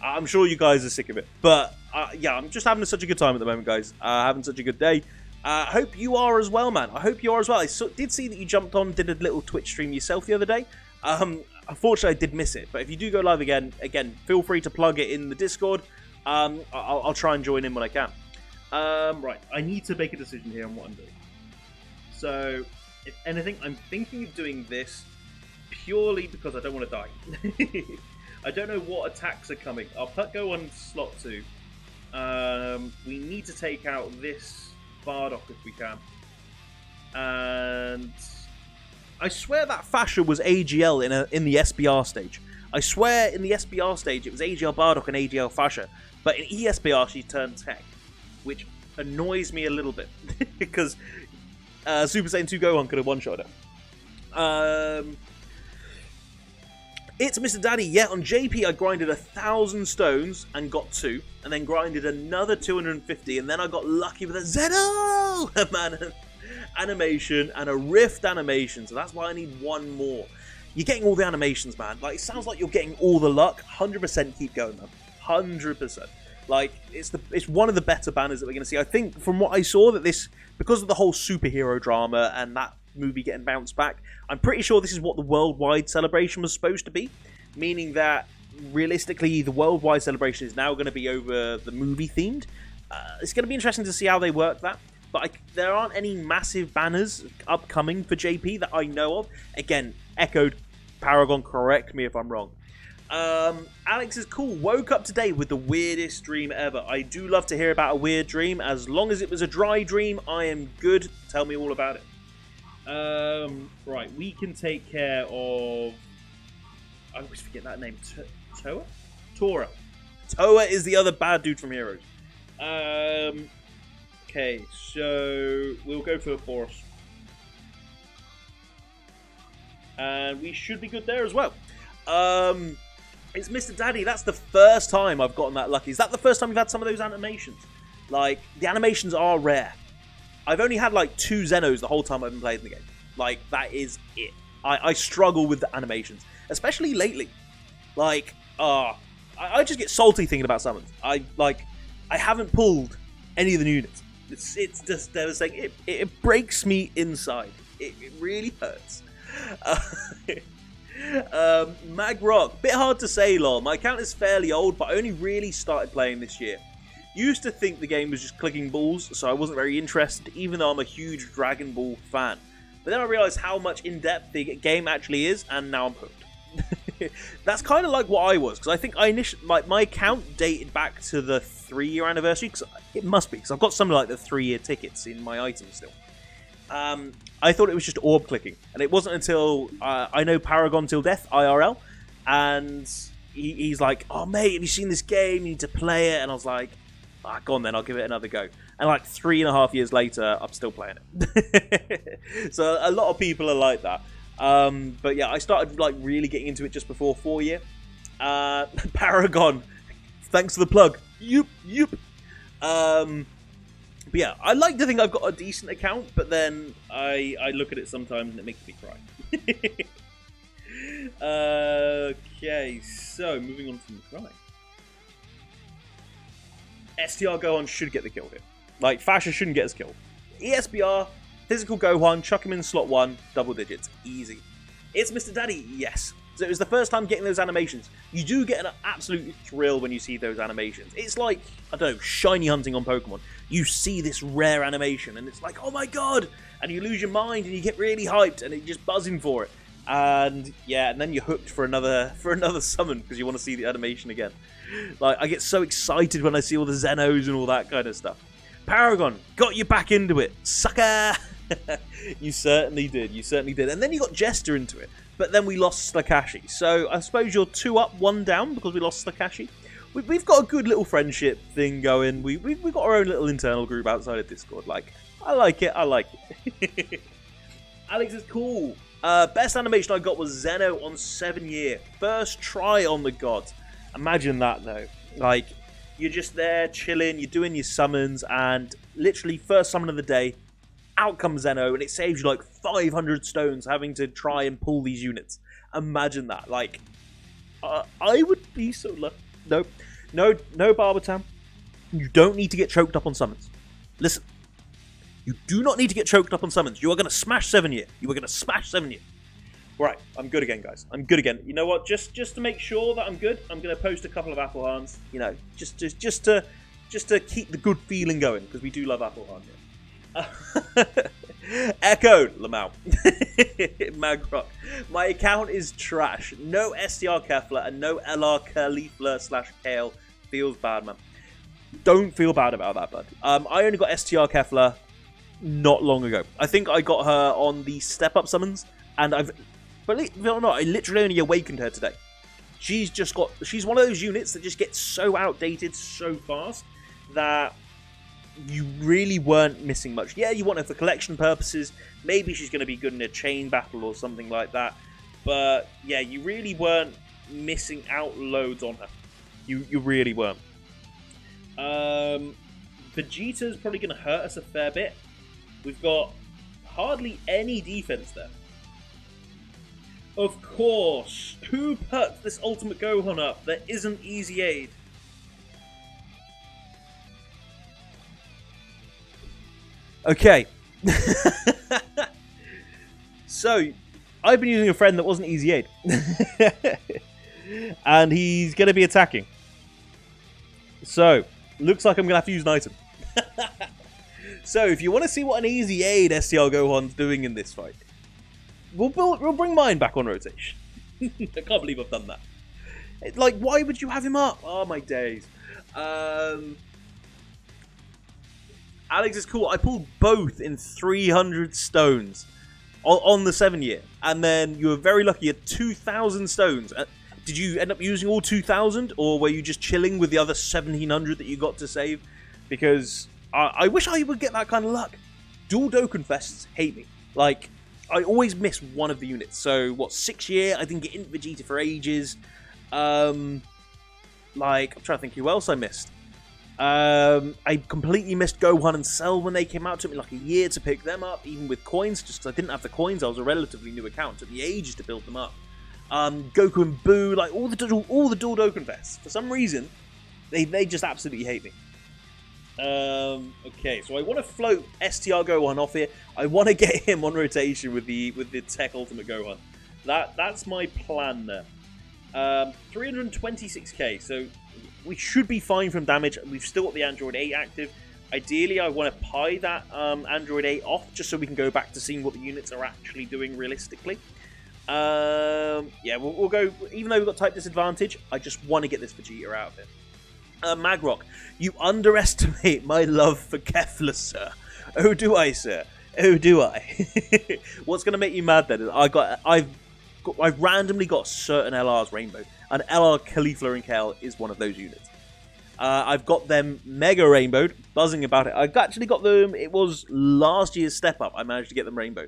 I'm sure you guys are sick of it. But yeah, I'm just having such a good time at the moment, guys. Having such a good day. Hope you are as well, man. I hope you are as well. I did see that you jumped on, did a little Twitch stream yourself the other day. Unfortunately, I did miss it. But if you do go live again, feel free to plug it in the Discord. I'll try and join in when I can. Right, I need to make a decision here on what I'm doing. So, if anything, I'm thinking of doing this purely because I don't want to die. I don't know what attacks are coming. I'll go on slot 2. We need to take out this Bardock if we can. And I swear that Fascia was AGL in the SBR stage. I swear in the SBR stage it was AGL Bardock and AGL Fascia. But in ESBR she turned tech, which annoys me a little bit because Super Saiyan 2 Gohan could have one-shot her. It's Mr. Daddy. Yeah, on JP I grinded 1,000 stones and got 2, and then grinded another 250, and then I got lucky with a Zeno man animation and a Rift animation. So that's why I need 1 more. You're getting all the animations, man. Like, it sounds like you're getting all the luck. 100% keep going, man. 100%. Like, it's one of the better banners that we're going to see. I think from what I saw that this, because of the whole superhero drama and that movie getting bounced back, I'm pretty sure this is what the worldwide celebration was supposed to be, meaning that realistically the worldwide celebration is now going to be over the movie themed. It's going to be interesting to see how they work that, but there aren't any massive banners upcoming for JP that I know of. Again, Echoed, Paragon, correct me if I'm wrong. Alex is cool. Woke up today with the weirdest dream ever. I do love to hear about a weird dream. As long as it was a dry dream, I am good. Tell me all about it. Right, we can take care of... I always forget that name. Toa? Tora. Toa is the other bad dude from Heroes. Okay, so we'll go for Boros. And we should be good there as well. It's Mr. Daddy. That's the first time I've gotten that lucky. Is that the first time you've had some of those animations? Like, the animations are rare. I've only had, like, 2 Zenos the whole time I've been playing the game. Like, that is it. I struggle with the animations. Especially lately. Like, I just get salty thinking about summons. I haven't pulled any of the new units. It's just devastating. It breaks me inside. It really hurts. Magrock, bit hard to say, lol. My account is fairly old, but I only really started playing this year. Used to think the game was just clicking balls, so I wasn't very interested, even though I'm a huge Dragon Ball fan. But then I realised how much in-depth the game actually is, and now I'm hooked. That's kind of like what I was, because I think my account dated back to the 3-year anniversary, because it must be, because I've got some like the 3-year tickets in my items still. I thought it was just orb clicking, and it wasn't until I know Paragon Till Death IRL, and he's like, "Oh mate, have you seen this game? You need to play it." And I was like, "Go on then, I'll give it another go." And like 3.5 years later, I'm still playing it. So a lot of people are like that. But yeah, I started like really getting into it just before 4-year. Paragon, thanks for the plug. Yup. But yeah, I like to think I've got a decent account, but then I look at it sometimes and it makes me cry. Okay, so moving on from the cry. STR Gohan should get the kill here. Like, Fascia shouldn't get us killed. ESBR, physical Gohan, chuck him in slot 1, double digits, easy. It's Mr. Daddy, yes. So it was the first time getting those animations. You do get an absolute thrill when you see those animations. It's like, I don't know, shiny hunting on Pokemon. You see this rare animation and it's like, oh my god! And you lose your mind and you get really hyped and you're just buzzing for it. And yeah, and then you're hooked for another summon because you want to see the animation again. Like, I get so excited when I see all the Zenos and all that kind of stuff. Paragon, got you back into it, sucker! You certainly did, you certainly did. And then you got Jester into it. But then we lost Slakashi. So I suppose you're 2 up, 1 down because we lost Slakashi. We've got a good little friendship thing going. We've got our own little internal group outside of Discord. Like, I like it, I like it. Alex is cool. Best animation I got was Zeno on 7-year. First try on the gods. Imagine that though. Like, you're just there chilling, you're doing your summons, and literally first summon of the day, out comes Zeno, and it saves you like 500 stones having to try and pull these units. Imagine that. Like, I would be so lucky. No, Barwoodtown. You don't need to get choked up on summons. Listen, you do not need to get choked up on summons. You are going to smash 7-year. You are going to smash 7-year. Right, I'm good again, guys. I'm good again. You know what? Just to make sure that I'm good, I'm going to post a couple of Apple Hans. You know, just to keep the good feeling going, because we do love Apple Han here. Echo Lamau. Magrock. My account is trash. No STR Kefla and no LR Caulifla / Kale. Feels bad, man. Don't feel bad about that, bud. I only got STR Kefla not long ago. I think I got her on the step-up summons, and believe it or not, I literally only awakened her today. She's one of those units that just gets so outdated so fast that you really weren't missing much. Yeah, you want her for collection purposes. Maybe she's going to be good in a chain battle or something like that. But yeah, you really weren't missing out loads on her. You really weren't. Vegeta's probably going to hurt us a fair bit. We've got hardly any defense there. Of course, who put this Ultimate Gohan up that isn't Easy Aid? Okay. So, I've been using a friend that wasn't Easy Aid. And he's going to be attacking. So, looks like I'm going to have to use an item. So, if you want to see what an Easy Aid STR Gohan's doing in this fight, we'll bring mine back on rotation. I can't believe I've done that. Like, why would you have him up? Oh, my days. Alex is cool. I pulled both in 300 stones on the 7-year. And then you were very lucky at 2,000 stones. Did you end up using all 2,000? Or were you just chilling with the other 1,700 that you got to save? Because I wish I would get that kind of luck. Dual Dokkan Fests hate me. Like, I always miss one of the units. So, what, 6-year? I didn't get into Vegeta for ages. I'm trying to think who else I missed. I completely missed Gohan and Cell when they came out. It took me like a year to pick them up, even with coins, just because I didn't have the coins. I was a relatively new account. It took me ages to build them up. Goku and Boo, like all the Dual Dokkan Fests. For some reason, they just absolutely hate me. Okay, so I want to float STR Gohan off here. I want to get him on rotation with the Tech Ultimate Gohan. That's my plan there. 326k, so we should be fine from damage. We've still got the Android 8 active. Ideally, I want to pie that Android 8 off, just so we can go back to seeing what the units are actually doing realistically. Yeah, we'll go, even though we've got type disadvantage, I just want to get this Vegeta out of it. Magrock, you underestimate my love for Kefla, sir. Oh, do I, sir? Oh, do I? What's going to make you mad then is I've randomly got certain LRs Rainbow, and LR Caulifla and Kale is one of those units. I've got them Mega Rainbowed, buzzing about it. I've actually got them, it was last year's Step Up, I managed to get them Rainbow,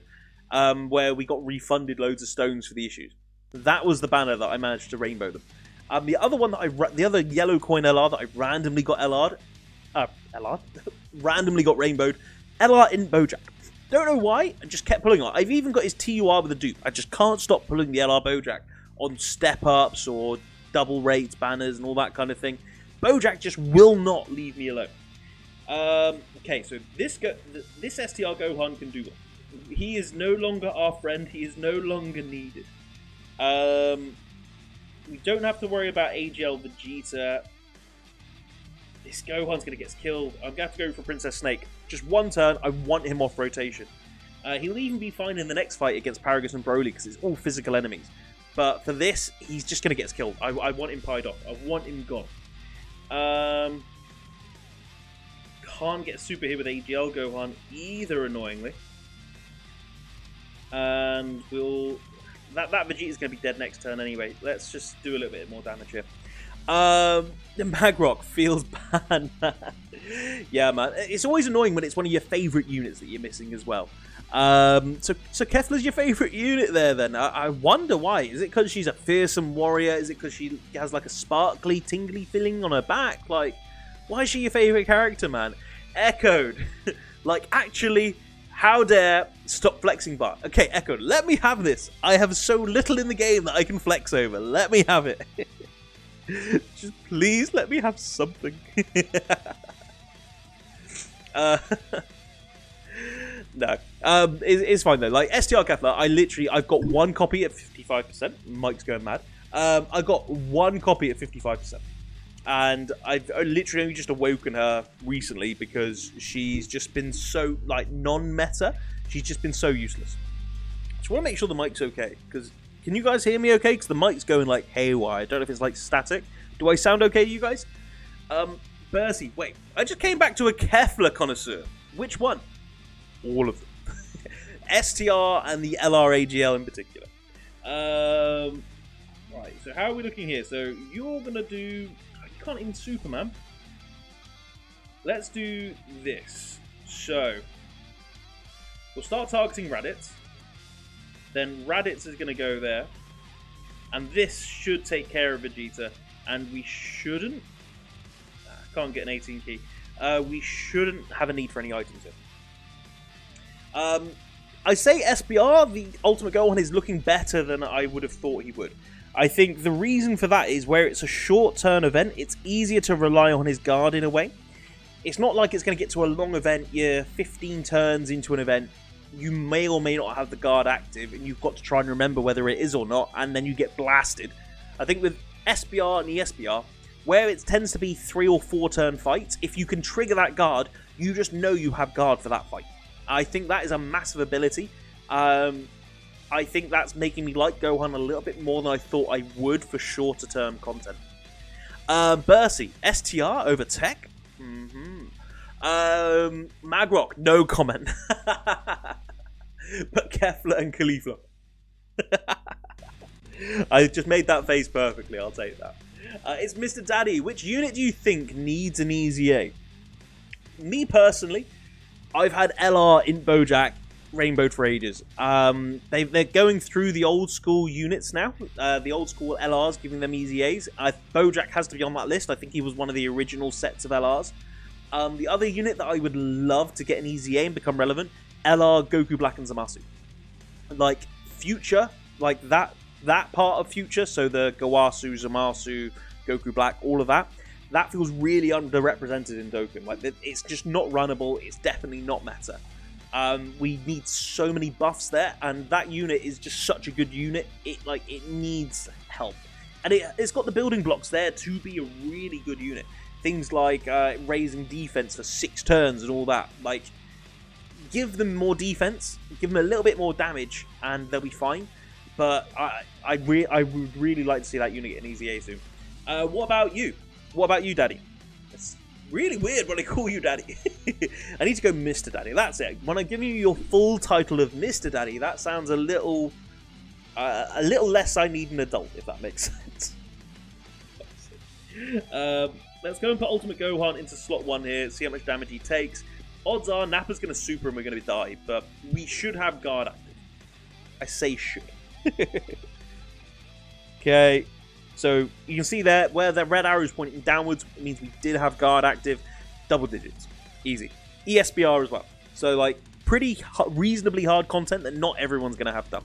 where we got refunded loads of stones for the issues. That was the banner that I managed to Rainbow them. The other one that the other yellow coin LR that I randomly got randomly got Rainbowed, LR in Bojack. Don't know why, I just kept pulling on. I've even got his TUR with a dupe. I just can't stop pulling the LR Bojack on step-ups or double rates, banners, and all that kind of thing. Bojack just will not leave me alone. Okay, so this STR Gohan can do what? He is no longer our friend. He is no longer needed. We don't have to worry about AGL Vegeta. This Gohan's going to get killed. I'm going to have to go for Princess Snake. Just one turn, I want him off rotation. He'll even be fine in the next fight against Paragus and Broly because it's all physical enemies. But for this, he's just going to get killed. I want him pied off. I want him gone. Can't get a super hit with AGL Gohan either, annoyingly. And we'll... That Vegeta's going to be dead next turn anyway. Let's just do a little bit more damage here. The Magrock feels bad, man. Yeah, man. It's always annoying when it's one of your favourite units that you're missing as well. So Kefla's your favourite unit there, then. I wonder why. Is it because she's a fearsome warrior? Is it because she has like a sparkly, tingly feeling on her back? Like, why is she your favourite character, man? Echoed. Like, actually... How dare stop flexing bar. Okay, Echo, let me have this. I have so little in the game that I can flex over. Let me have it. Just please let me have something. No. It's fine though. Like STR Kefla, I've got one copy at 55%. Mike's going mad. I got one copy at 55%. And I've literally only just awoken her recently because she's just been so, like, non-meta. She's just been so useless. Just want to make sure the mic's okay. Because, can you guys hear me okay? Because the mic's going, like, haywire. I don't know if it's, like, static. Do I sound okay to you guys? Bercy, wait. I just came back to a Kefla connoisseur. Which one? All of them. STR and the LR AGL in particular. Right, so how are we looking here? So, you're going to do... Can't even Superman. Let's do this. So we'll start targeting Raditz. Then Raditz is going to go there. And this should take care of Vegeta. And we shouldn't... Can't get an 18 key. We shouldn't have a need for any items here. I say SBR, the Ultimate Gohan, is looking better than I would have thought he would. I think the reason for that is where it's a short-turn event, it's easier to rely on his guard in a way. It's not like it's going to get to a long event, you're 15 turns into an event, you may or may not have the guard active, and you've got to try and remember whether it is or not, and then you get blasted. I think with SBR and ESBR, where it tends to be 3 or 4 turn fights, if you can trigger that guard, you just know you have guard for that fight. I think that is a massive ability. I think that's making me like Gohan a little bit more than I thought I would for shorter term content. Bursey, STR over Tech? Magrock, no comment. But Kefla and Caulifla. I just made that face perfectly, I'll take that. It's Mr. Daddy. Which unit do you think needs an EZA? Me personally, I've had LR in Bojack rainbowed for ages. They're going through the old school units now. The old school LRs, giving them EZAs. Bojack has to be on that list. I think he was one of the original sets of LRs. The other unit that I would love to get an EZA and become relevant, LR, Goku Black, and Zamasu. Like, Future, like that part of Future, so the Gowasu, Zamasu, Goku Black, all of that, that feels really underrepresented in Dokkan. Like, it's just not runnable, it's definitely not meta. We need so many buffs there, and that unit is just such a good unit. It needs help. And it's got the building blocks there to be a really good unit. Things like raising defense for 6 turns and all that. Like, give them more defense, give them a little bit more damage, and they'll be fine. But I would really like to see that unit get an EZA soon. What about you? What about you, Daddy? It's really weird when I call you Daddy. I need to go Mr. Daddy. That's it. When I give you your full title of Mr. Daddy, that sounds a little less I need an adult, if that makes sense. Let's go and put Ultimate Gohan into slot 1 here, see how much damage he takes. Odds are Nappa's going to super and we're going to die, but we should have guard active. I say should. Okay, so you can see there where the red arrow is pointing downwards, it means we did have guard active. Double digits. Easy. ESBR as well. So, like, pretty reasonably hard content that not everyone's going to have done.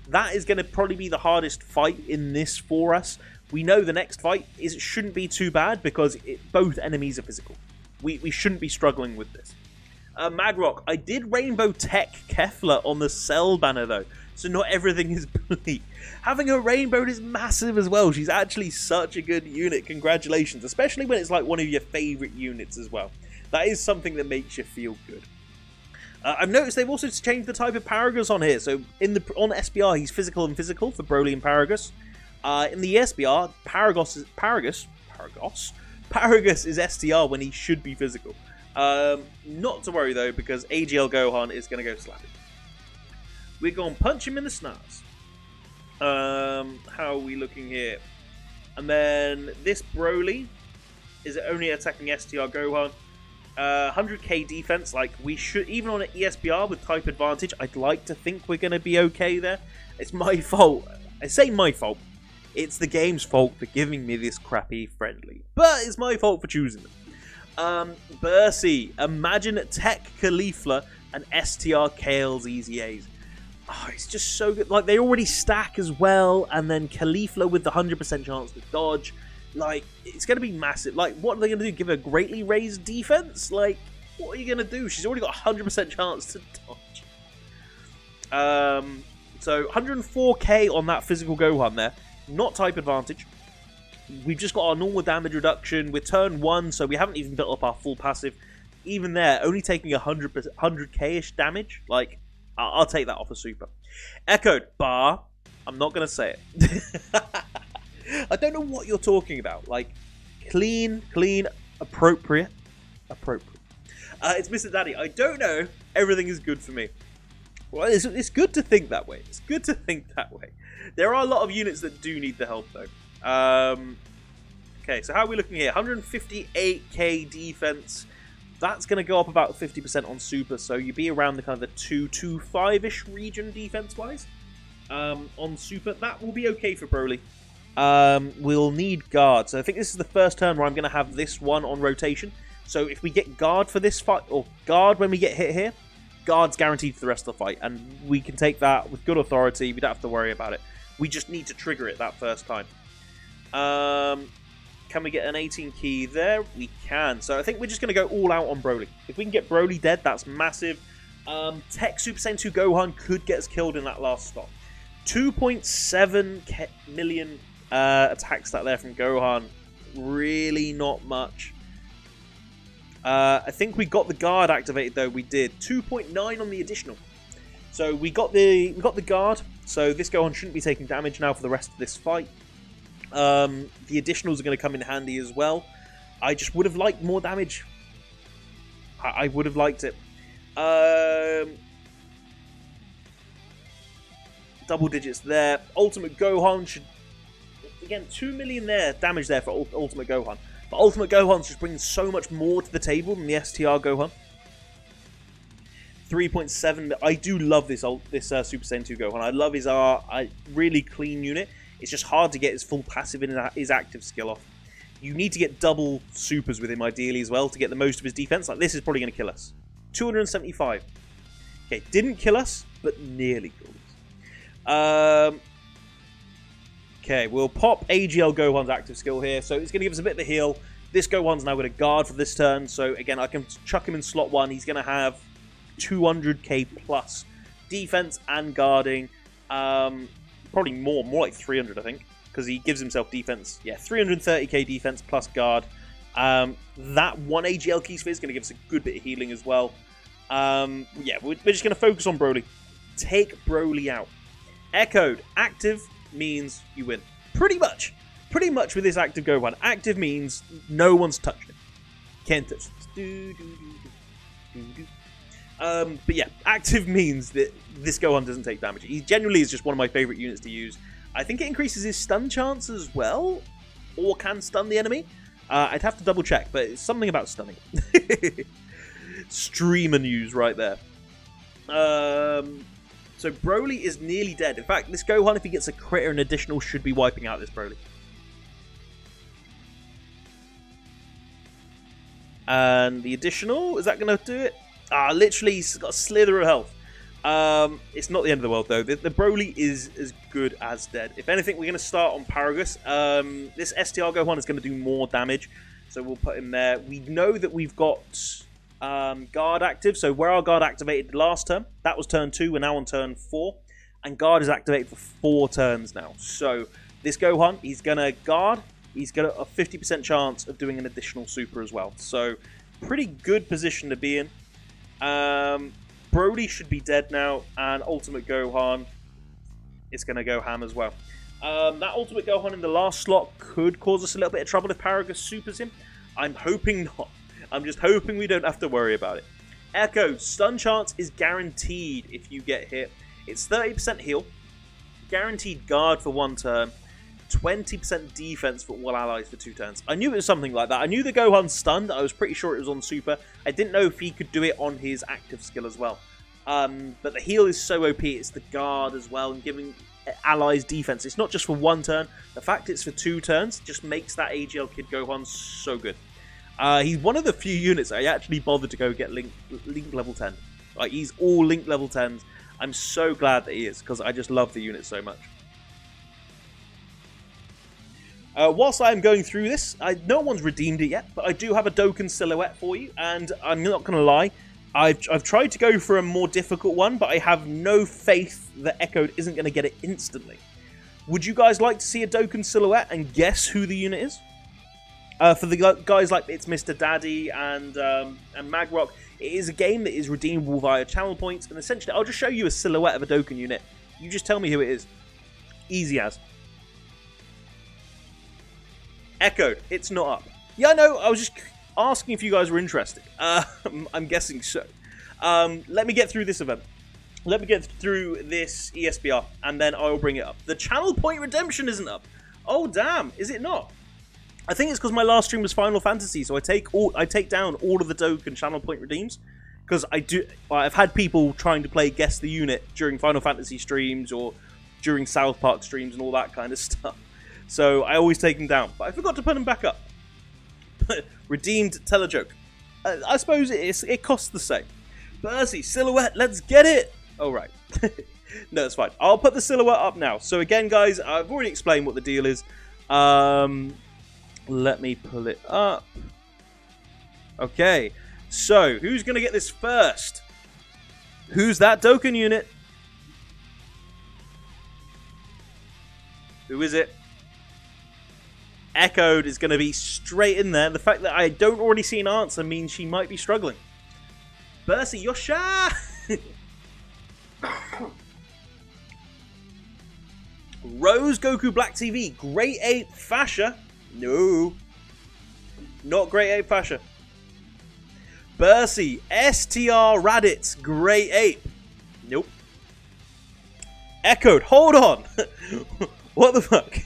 That is going to probably be the hardest fight in this for us. We know the next fight shouldn't be too bad because both enemies are physical. We shouldn't be struggling with this. Magrock, I did Rainbow Tech Kefla on the Cell banner though, so not everything is bleak. Having her rainbowed is massive as well. She's actually such a good unit. Congratulations, especially when it's like one of your favourite units as well. That is something that makes you feel good. I've noticed they've also changed the type of Paragus on here. So on SBR, he's physical and physical for Broly and Paragus. In the ESBR, Paragus is STR when he should be physical. Not to worry though, because AGL Gohan is going to go slapping. We're going to punch him in the snars. How are we looking here? And then this Broly is only attacking STR Gohan. 100k defense, like we should, even on an ESBR with type advantage, I'd like to think we're going to be okay there. It's my fault. I say my fault. It's the game's fault for giving me this crappy friendly. But it's my fault for choosing them. Bursey, imagine Tech Caulifla and STR Kale's EZAs. Oh, it's just so good. Like, they already stack as well, and then Caulifla with the 100% chance to dodge. Like, it's going to be massive. Like, what are they going to do? Give her greatly raised defense? Like, what are you going to do? She's already got a 100% chance to dodge. So, 104k on that physical Gohan there. Not type advantage. We've just got our normal damage reduction. We're turn 1, so we haven't even built up our full passive. Even there, only taking 100k-ish damage. Like, I'll take that off a super. Echoed, bar. I'm not going to say it. I don't know what you're talking about. Like, clean, appropriate. It's Mr. Daddy. I don't know. Everything is good for me. Well, it's good to think that way. It's good to think that way. There are a lot of units that do need the help, though. Okay, so how are we looking here? 158k defense. That's going to go up about 50% on super, so you'd be around the kind of the 225-ish region defense-wise. On super, that will be okay for Broly. We'll need guard. So I think this is the first turn where I'm going to have this one on rotation. So if we get guard for this fight, or guard when we get hit here, guard's guaranteed for the rest of the fight. And we can take that with good authority. We don't have to worry about it. We just need to trigger it that first time. Can we get an 18 key there? We can. So I think we're just going to go all out on Broly. If we can get Broly dead, that's massive. Tech Super Saiyan 2 Gohan could get us killed in that last stop. 2.7 million attack stat there from Gohan. Really not much. I think we got the guard activated though. We did 2.9 on the additional. So we got the guard. So this Gohan shouldn't be taking damage now for the rest of this fight. The additionals are going to come in handy as well. I just would have liked more damage. I would have liked it. Double digits there. Ultimate Gohan should... Again, 2 million there, damage there for Ultimate Gohan. But Ultimate Gohan's just bringing so much more to the table than the STR Gohan. 3.7. I do love this Super Saiyan 2 Gohan. I love his really clean unit. It's just hard to get his full passive and his active skill off. You need to get double supers with him ideally as well to get the most of his defense. Like, this is probably going to kill us. 275. Okay, didn't kill us, but nearly killed us. Okay, we'll pop AGL Gohan's active skill here. So it's going to give us a bit of a heal. This Gohan's now going to guard for this turn. So again, I can chuck him in slot 1. He's going to have 200k plus defense and guarding. Probably more like 300, I think, because he gives himself defense. Yeah, 330k defense plus guard. That one AGL key sphere is going to give us a good bit of healing as well. Yeah, we're just going to focus on Broly. Take Broly out. Echoed. Active means you win. Pretty much with this active Gohan. Active means no one's touching him. Can't touch this. But yeah, active means that this Gohan doesn't take damage. He generally is just one of my favourite units to use. I think it increases his stun chance as well, or can stun the enemy. I'd have to double check, but it's something about stunning. Streamer news right there. So Broly is nearly dead. In fact, this Gohan, if he gets a crit or an additional, should be wiping out this Broly. And the additional, is that going to do it? Literally, he's got a slither of health. It's not the end of the world, though. The Broly is as good as dead. If anything, we're going to start on Paragus. This STR Gohan is going to do more damage, so we'll put him there. We know that we've got Guard active, so where our Guard activated last turn, that was turn 2, we're now on turn 4, and Guard is activated for 4 turns now. So this Gohan, he's going to Guard, he's got a 50% chance of doing an additional super as well. So pretty good position to be in. Broly should be dead now, and Ultimate Gohan is going to go ham as well. That Ultimate Gohan in the last slot could cause us a little bit of trouble if Paragus supers him. I'm hoping not. I'm just hoping we don't have to worry about it. Echo, stun chance is guaranteed if you get hit. It's 30% heal, guaranteed guard for 1 turn, 20% defense for all allies for 2 turns. I knew it was something like that. I knew the Gohan stunned. I was pretty sure it was on super. I didn't know if he could do it on his active skill as well. But the heal is so OP. It's the guard as well and giving allies defense. It's not just for 1 turn. The fact it's for 2 turns just makes that AGL Kid Gohan so good. He's one of the few units I actually bothered to go get Link level 10. Like, he's all Link level 10s. I'm so glad that he is, because I just love the unit so much. Whilst I'm going through this, no one's redeemed it yet, but I do have a Dokkan silhouette for you, and I'm not going to lie, I've tried to go for a more difficult one, but I have no faith that Echoed isn't going to get it instantly. Would you guys like to see a Dokkan silhouette and guess who the unit is? For the guys like It's Mr. Daddy and Magrock, it is a game that is redeemable via channel points, and essentially I'll just show you a silhouette of a Dokkan unit. You just tell me who it is. Easy as. Echoed, it's not up. Yeah, I know, I was just asking if you guys were interested. I'm guessing so. Let me get through this event. Let me get through this ESBR, and then I'll bring it up. The channel point redemption isn't up. Oh, damn, is it not? I think it's because my last stream was Final Fantasy, so I take down all of the Dokkan channel point redeems, because I've had people trying to play Guess the Unit during Final Fantasy streams or during South Park streams and all that kind of stuff. So I always take them down, but I forgot to put them back up. Redeemed, tell a joke. I suppose it costs the same. Percy, silhouette, let's get it! Oh, right. No, it's fine. I'll put the silhouette up now. So again, guys, I've already explained what the deal is. Let me pull it up. Okay, so who's going to get this first? Who's that Dokkan unit? Who is it? Echoed is going to be straight in there. The fact that I don't already see an answer means she might be struggling. Percy, Yosha! Rose Goku Black TV, Great Ape Fascia. No. Not Great Ape Fascia. Bercy, STR Raditz, Great Ape. Nope. Echoed, hold on. What the fuck?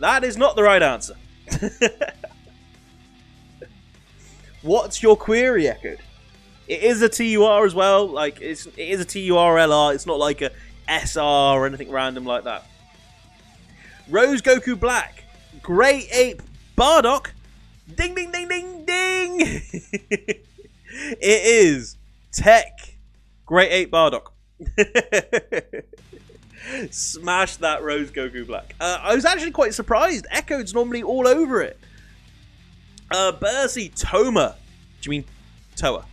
That is not the right answer. What's your query, Echoed? It is a TUR as well. Like, it is a TUR LR. It's not like a SR or anything random like that. Rose Goku Black, Great Ape Bardock. Ding, ding, ding, ding, ding. It is Tech Great Ape Bardock. Smash that Rose Goku Black. I was actually quite surprised. Echoed's normally all over it. Bercy Toma. Do you mean Toa?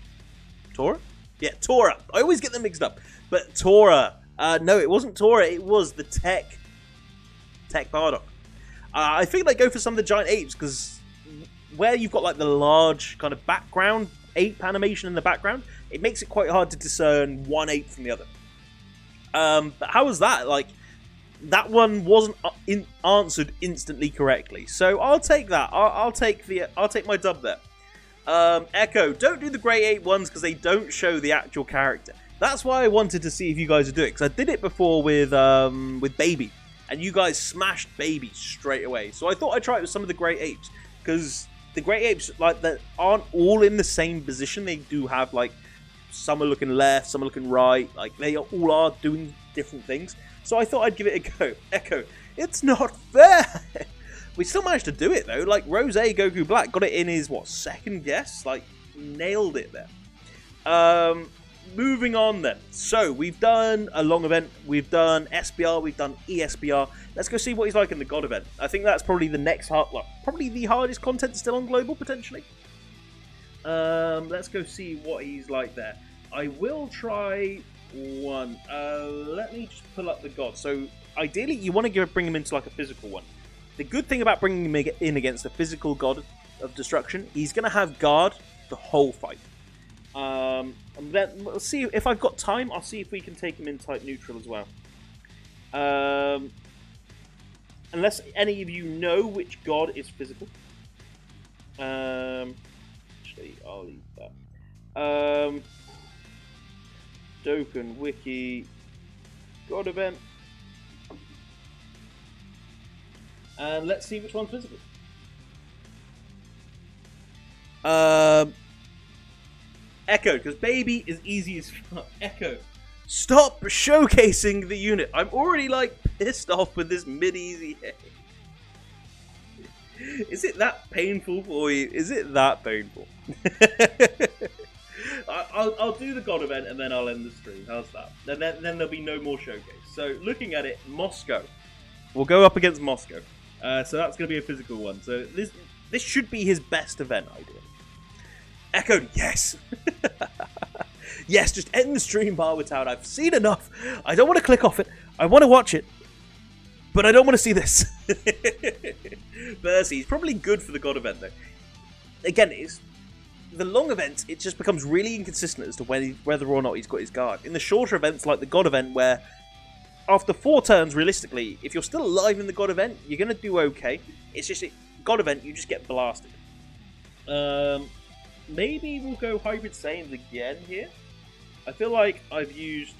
Tora? Yeah, Tora. I always get them mixed up. But Tora. No, it wasn't Tora. It was the Tech Bardock. I figured I'd go for some of the giant apes because where you've got like the large kind of background ape animation in the background, it makes it quite hard to discern one ape from the other. But how was that? Like, that one wasn't answered instantly correctly. So I'll take that. I'll take my dub there. Echo, don't do the Great Ape ones because they don't show the actual character. That's why I wanted to see if you guys would do it, because I did it before with Baby, and you guys smashed Baby straight away. So I thought I'd try it with some of the Great Apes, because the Great Apes, like, that aren't all in the same position. They do have, like, some are looking left, some are looking right. Like, they all are doing different things. So I thought I'd give it a go. Echo, it's not fair. We still managed to do it, though. Like, Rose Goku Black got it in his, what, second guess? Like, nailed it there. Moving on, then. So, we've done a long event. We've done SBR. We've done ESBR. Let's go see what he's like in the God event. I think that's probably the next probably the hardest content still on Global, potentially. Let's go see what he's like there. I will try one. Let me just pull up the God. So, ideally, you want to bring him into, like, a physical one. The good thing about bringing him in against a physical God of Destruction, he's going to have guard the whole fight. And then we'll see if I've got time. I'll see if we can take him in type neutral as well. Unless any of you know which God is physical. Actually, I'll leave that. Dokkan Wiki God event. And let's see which one's physical. Echo, because Baby is easy as fuck. Echo, stop showcasing the unit. I'm already, like, pissed off with this mid-easy. Is it that painful for you? Is it that painful? I'll do the God event and then I'll end the stream. How's that? Then there'll be no more showcase. So, looking at it, Moscow. We'll go up against Moscow. So that's going to be a physical one. So this should be his best event, ideally. Echo, yes. Yes, just end the stream, Barwoodtown. I've seen enough. I don't want to click off it. I want to watch it. But I don't want to see this. Bercy, he's probably good for the God event, though. Again, it's the long events, it just becomes really inconsistent as to whether or not he's got his guard. In the shorter events, like the God event, where after 4 turns, realistically, if you're still alive in the God event, you're going to do okay. It's just a God event, you just get blasted. Maybe we'll go Hybrid Saiyans again here. I feel like I've used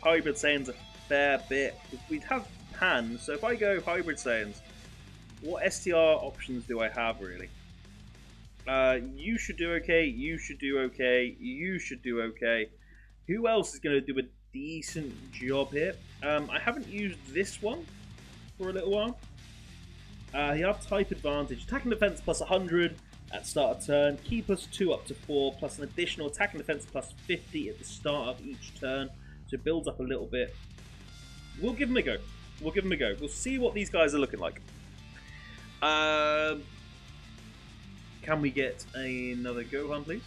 Hybrid Saiyans a fair bit. We'd have Pan, so if I go Hybrid Saiyans, what STR options do I have, really? You should do okay, you should do okay, you should do okay. Who else is going to do a decent job here? I haven't used this one for a little while. You have type advantage. Attack and defense plus 100 at start of turn. Key plus 2 up to 4, plus an additional attack and defense plus 50 at the start of each turn. So it builds up a little bit. We'll give them a go. We'll give them a go. We'll see what these guys are looking like. Can we get another Gohan, please?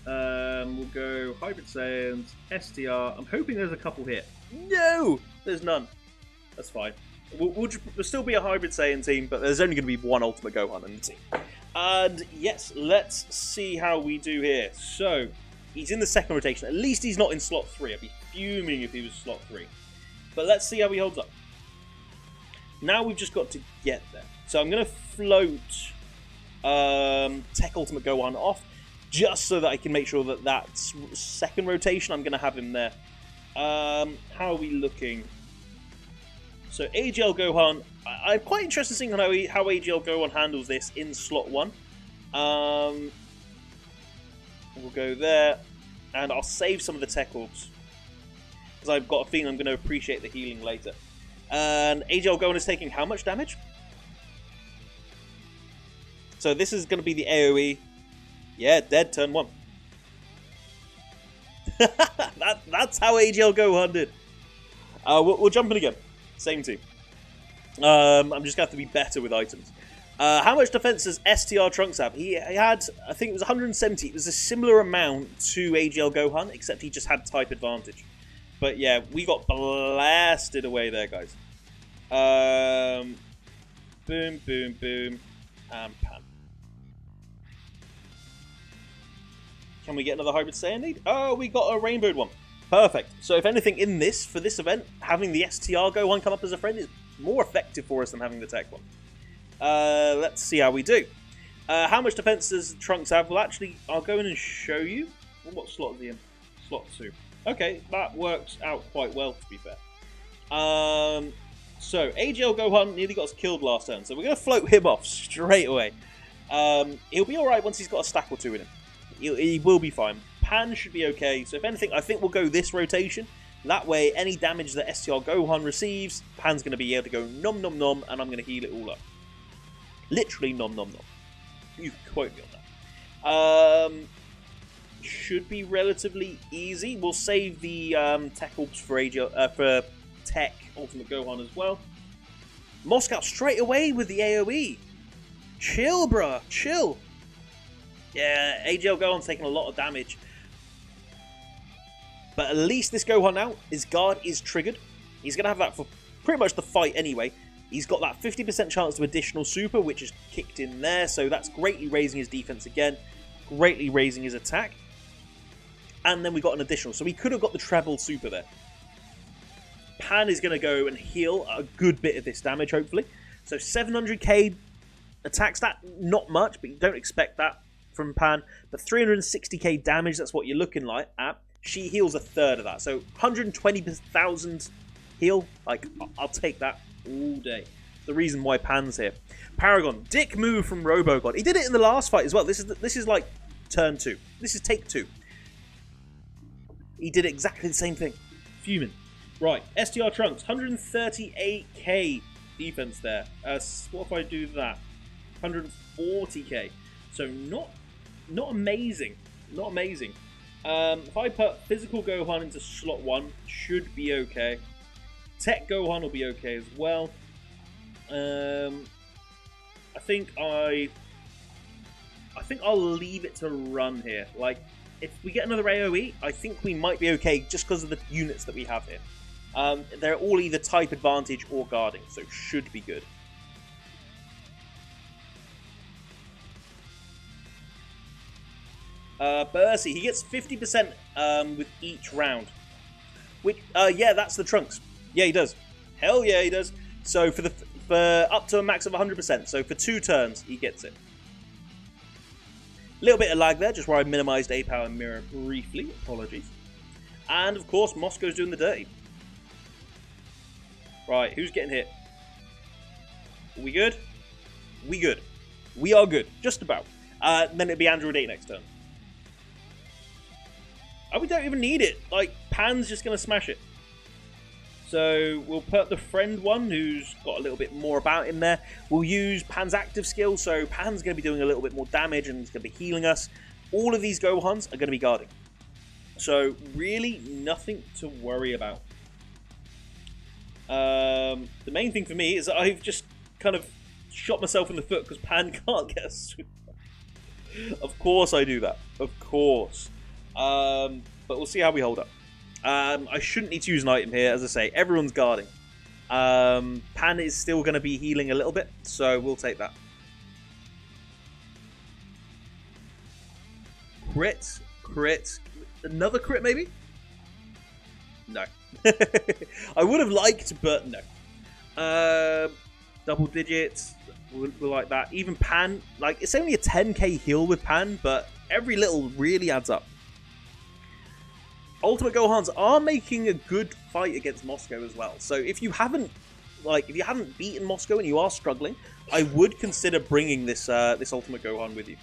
We'll go Hybrid Saiyans, STR. I'm hoping there's a couple here. No! There's none. That's fine. We'll still be a Hybrid Saiyan team, but there's only going to be one Ultimate Gohan in the team. And yes, let's see how we do here. So, He's in the second rotation. At least he's not in slot 3. I'd be fuming if he was slot 3. But let's see how he holds up. Now we've just got to get there. So I'm going to float Tech Ultimate Gohan off, just so that I can make sure that that's second rotation, I'm going to have him there. How are we looking? So AGL Gohan, I'm quite interested in seeing how AGL Gohan handles this in slot 1. We'll go there, and I'll save some of the Tech Orbs, because I've got a feeling I'm going to appreciate the healing later. And AGL Gohan is taking how much damage? So this is going to be the AoE. Yeah, dead, turn 1. That's how AGL Gohan did. We'll jump in again. Same team. I'm just going to have to be better with items. How much defense does STR Trunks have? He had, I think it was 170. It was a similar amount to AGL Gohan, except he just had type advantage. But yeah, we got blasted away there, guys. Boom, boom, boom, and pan. Can we get another Hybrid Saiyan lead? Oh, we got a rainbowed one. Perfect. So if anything in this, for this event, having the STR Gohan come up as a friend is more effective for us than having the Tech one. Let's see how we do. How much defense does Trunks have? Well, actually, I'll go in and show you. What slot is he in? Slot 2. Okay, that works out quite well, to be fair. So, AGL Gohan nearly got us killed last turn, so we're going to float him off straight away. He'll be alright once he's got a stack or 2 in him. He will be fine. Pan should be okay, so if anything, I think we'll go this rotation. That way, any damage that STR Gohan receives, Pan's going to be able to go nom nom nom, and I'm going to heal it all up. Literally nom nom nom. You can quote me on that. Should be relatively easy. We'll save the Tech Orbs for Tech Ultimate Gohan as well. Moscow straight away with the AoE. Chill, bruh. Chill. Yeah, AGL Gohan's taking a lot of damage. But at least this Gohan now, his guard is triggered. He's going to have that for pretty much the fight anyway. He's got that 50% chance to additional super, which is kicked in there. So that's greatly raising his defense again. Greatly raising his attack. And then we got an additional. So we could have got the treble super there. Pan is going to go and heal a good bit of this damage, hopefully. So 700k attack stat, not much, but you don't expect that from Pan. But 360k damage, that's what you're looking like at. She heals a third of that. So 120,000 heal. Like, I'll take that all day. The reason why Pan's here. Paragon, dick move from RoboGod. He did it in the last fight as well. This is like turn 2. This is take 2. He did exactly the same thing. Fuming. Right, STR Trunks, 138k defense there. What if I do that? 140k. So not amazing. Not amazing. If I put Physical Gohan into slot 1, should be okay. Tech Gohan will be okay as well. I think I'll leave it to run here. Like, if we get another AoE, I think we might be okay just because of the units that we have here. They're all either type advantage or guarding, so should be good. Bercy, he gets 50% with each round. Which, yeah, that's the Trunks. Yeah, he does. Hell yeah, he does. So for up to a max of 100%. So for 2 turns, he gets it. A little bit of lag there, just where I minimized A-Power Mirror briefly. Apologies. And of course, Moscow's doing the dirty. Right, who's getting hit? Are we good? We good. We are good. Just about. Then it'll be Android 8 next turn. Oh, we don't even need it. Like, Pan's just going to smash it. So we'll put the friend one, who's got a little bit more about him there. We'll use Pan's active skill, so Pan's going to be doing a little bit more damage and he's going to be healing us. All of these Gohans are going to be guarding. So really nothing to worry about. The main thing for me is that I've just kind of shot myself in the foot because Pan can't get a super. Of course I do that. Of course. But we'll see how we hold up. I shouldn't need to use an item here. As I say, everyone's guarding. Pan is still going to be healing a little bit, so we'll take that. crit. Another crit, maybe? No. I would have liked, but no. Double digits. We'll like that. Even Pan, like, it's only a 10k heal with Pan, but every little really adds up. Ultimate Gohans are making a good fight against Moscow as well. So if you haven't beaten Moscow and you are struggling, I would consider bringing this this Ultimate Gohan with you.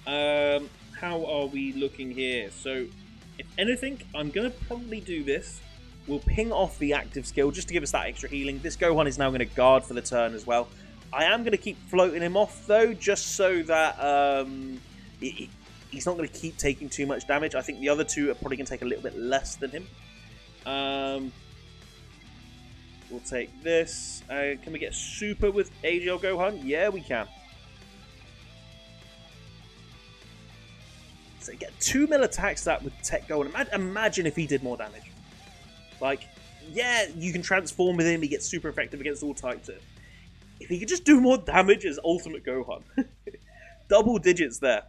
How are we looking here? So if anything, I'm gonna probably do this. We'll ping off the active skill just to give us that extra healing. This Gohan is now going to guard for the turn as well. I am going to keep floating him off though, just so that he's not going to keep taking too much damage. I think the other two are probably going to take a little bit less than him. We'll take this. Can we get super with AGL Gohan? Yeah, we can. So get 2 mil attacks that with Tech Gohan. Imagine if he did more damage. Like, yeah, you can transform with him. He gets super effective against all types. If he could just do more damage as Ultimate Gohan. Double digits there.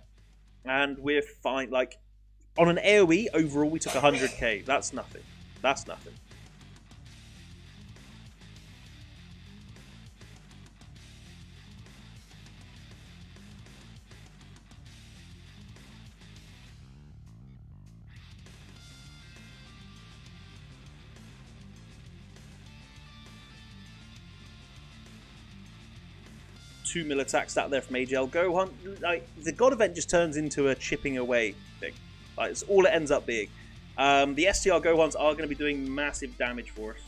And we're fine. Like, on an AoE, overall, we took 100k. That's nothing. That's nothing. Two mil attacks out there from AGL Gohan. Like, the God event just turns into a chipping away thing. Like, it's all it ends up being. The STR Gohans are going to be doing massive damage for us.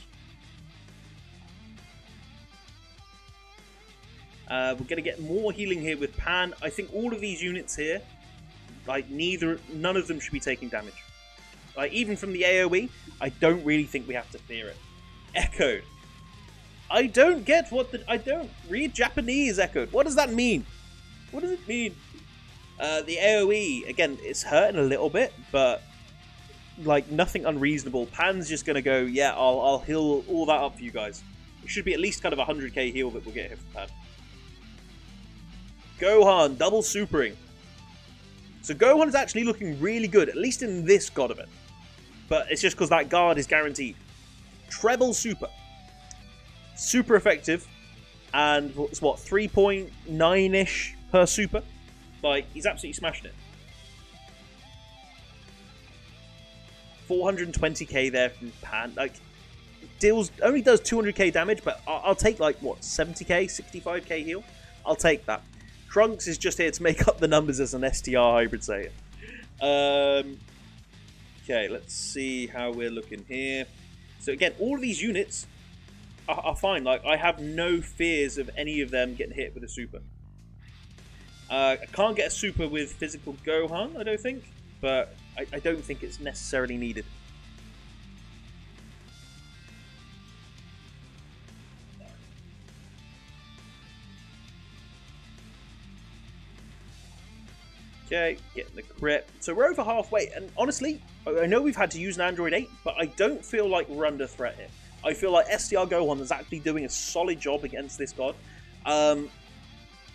We're going to get more healing here with Pan. I think all of these units here, like, none of them should be taking damage. Like, even from the AoE, I don't really think we have to fear it. Echoed. I don't get I don't read Japanese, Echoed. What does that mean? What does it mean? The AoE, again, it's hurting a little bit, but like nothing unreasonable. Pan's just going to go, yeah, I'll heal all that up for you guys. It should be at least kind of a 100k heal that we'll get here from Pan. Gohan, double supering. So Gohan is actually looking really good, at least in this God event. But it's just because that guard is guaranteed. Treble super. Super effective, and it's what, 3.9-ish per super? Like, he's absolutely smashing it. 420k there from Pan. Like, only does 200k damage, but I'll take, like, what, 70k, 65k heal? I'll take that. Trunks is just here to make up the numbers as an STR hybrid Saiyan. Okay, let's see how we're looking here. So again, all of these units are fine. Like, I have no fears of any of them getting hit with a super. I can't get a super with physical Gohan, I don't think, but I don't think it's necessarily needed. Okay, getting the crit. So we're over halfway, and honestly, I know we've had to use an Android 8, but I don't feel like we're under threat here. I feel like STR Gohan is actually doing a solid job against this god.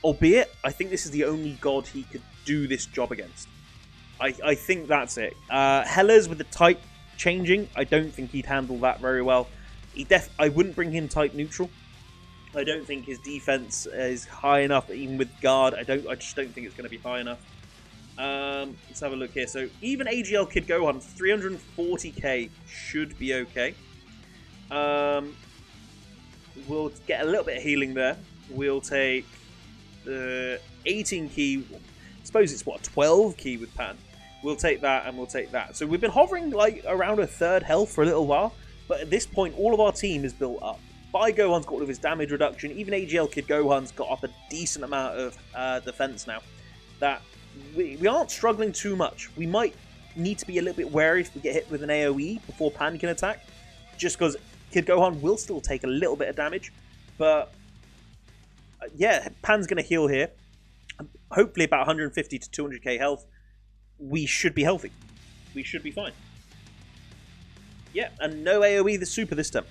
Albeit, I think this is the only god he could do this job against. I think that's it. Hella's with the type changing, I don't think he'd handle that very well. I wouldn't bring him type neutral. I don't think his defense is high enough, even with guard. I just don't think it's going to be high enough. Let's have a look here. So even AGL Kid Gohan, 340k should be okay. We'll get a little bit of healing there. We'll take the 18 key. I suppose it's what, 12 key with Pan. We'll take that and we'll take that. So we've been hovering like around a third health for a little while, but at this point all of our team is built up. Bai Gohan's got all of his damage reduction. Even AGL Kid Gohan's got up a decent amount of defense now. That we aren't struggling too much. We might need to be a little bit wary if we get hit with an AoE before Pan can attack, just because Kid Gohan will still take a little bit of damage. But yeah, Pan's going to heal here. Hopefully about 150 to 200k health. We should be healthy. We should be fine. Yeah, and no AoE the super this time.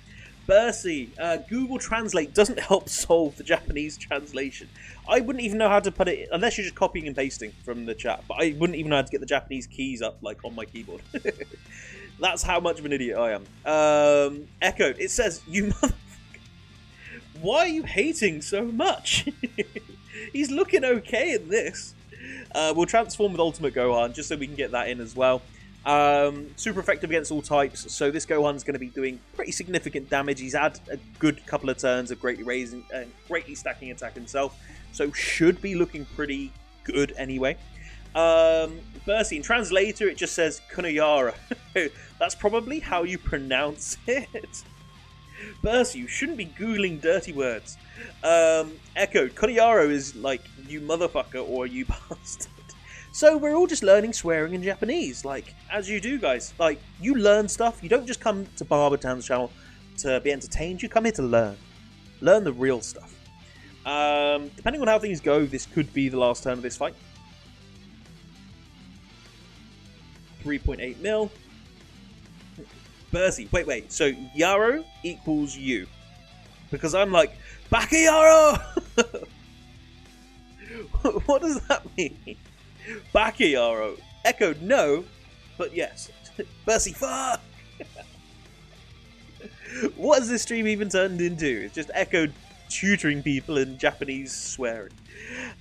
Bercy, Google Translate doesn't help solve the Japanese translation. I wouldn't even know how to put it, unless you're just copying and pasting from the chat, but I wouldn't even know how to get the Japanese keys up, like, on my keyboard. That's how much of an idiot I am. Echoed, it says, you motherfucker, why are you hating so much? He's looking okay in this. We'll transform with Ultimate Gohan, just so we can get that in as well. Super effective against all types, so this Gohan's going to be doing pretty significant damage. He's had a good couple of turns of greatly raising and greatly stacking attack himself, so should be looking pretty good anyway. Bercy, in translator it just says Kunayara. That's probably how you pronounce it. Bercy, you shouldn't be googling dirty words. Echoed, Kunayara is like you motherfucker or you bastard. So we're all just learning swearing in Japanese, like, as you do, guys. Like, you learn stuff. You don't just come to Barwoodtown's channel to be entertained. You come here to learn. Learn the real stuff. Depending on how things go, this could be the last turn of this fight. 3.8 mil. Bercy, wait. So, Yaro equals you. Because I'm like, Bakayaro! What does that mean? Bakayaro. Echoed, no, but yes. Bercy, fuck! What has this stream even turned into? It's just Echoed tutoring people in Japanese swearing.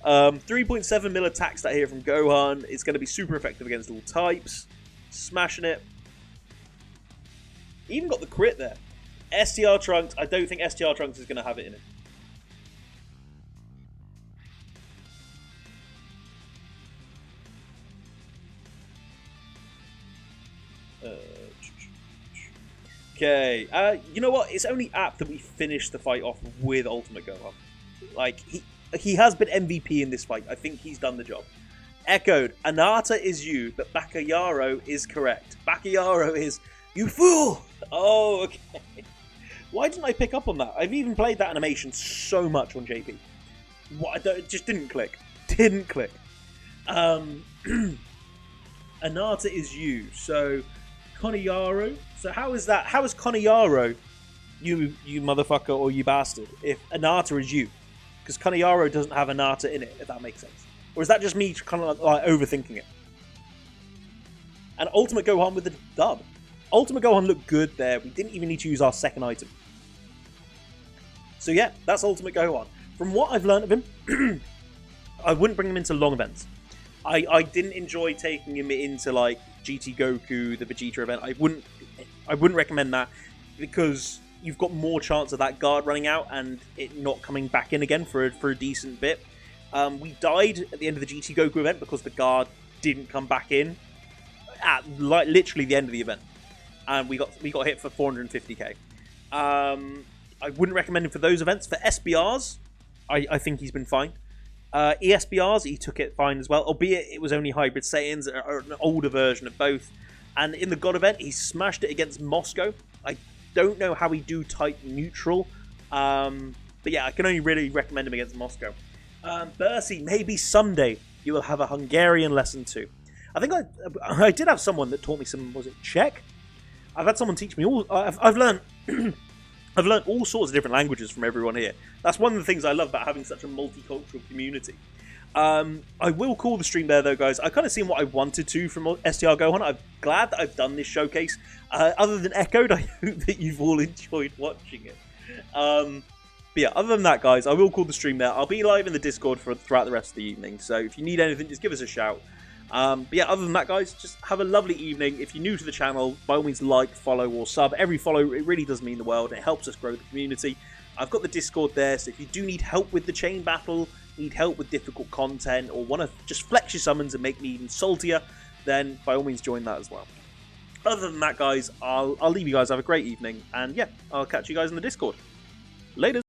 3.7 mil attack stat here from Gohan. It's going to be super effective against all types. Smashing it. Even got the crit there. STR Trunks. I don't think STR Trunks is going to have it in it. Okay, you know what? It's only apt that we finish the fight off with Ultimate Gohan. Like, he has been MVP in this fight. I think he's done the job. Echoed, Anata is you, but Bakayaro is correct. Bakayaro is, you fool! Oh, okay. Why didn't I pick up on that? I've even played that animation so much on JP. What, it just didn't click. Didn't click. Anata is you, so... Konayaro. So how is that? How is Konayaro you motherfucker or you bastard if Anata is you? Because Konayaro doesn't have Anata in it, if that makes sense. Or is that just me kind of like overthinking it? And Ultimate Gohan with the dub. Ultimate Gohan looked good there. We didn't even need to use our second item. So yeah, that's Ultimate Gohan. From what I've learned of him, I wouldn't bring him into long events. I didn't enjoy taking him into like GT Goku, the Vegeta event. I wouldn't recommend that because you've got more chance of that guard running out and it not coming back in again for a decent bit. We died at the end of the GT Goku event because the guard didn't come back in at like literally the end of the event, and we got hit for 450k. I wouldn't recommend him for those events. For SBRs, I think he's been fine. ESBRs, he took it fine as well, albeit it was only Hybrid Saiyans, or an older version of both. And in the God event, he smashed it against Moscow. I don't know how he do type neutral, but yeah, I can only really recommend him against Moscow. Bercy, maybe someday you will have a Hungarian lesson too. I think I did have someone that taught me some, was it Czech? I've had someone teach me all, I've learned... I've learned all sorts of different languages from everyone here. That's one of the things I love about having such a multicultural community. I will call the stream there, though, guys. I've kind of seen what I wanted to from STR Gohan. I'm glad that I've done this showcase. Other than Echoed, I hope that you've all enjoyed watching it. But yeah, other than that, guys, I will call the stream there. I'll be live in the Discord throughout the rest of the evening. So if you need anything, just give us a shout. But yeah, other than that, guys, just have a lovely evening. If you're new to the channel, by all means, like, follow, or sub. Every follow, it really does mean the world. It helps us grow the community. I've got the Discord there, so if you do need help with the chain battle, need help with difficult content, or want to just flex your summons and make me even saltier, then by all means, join that as well. Other than that, guys, I'll leave you guys. Have a great evening, and yeah, I'll catch you guys in the Discord. Later.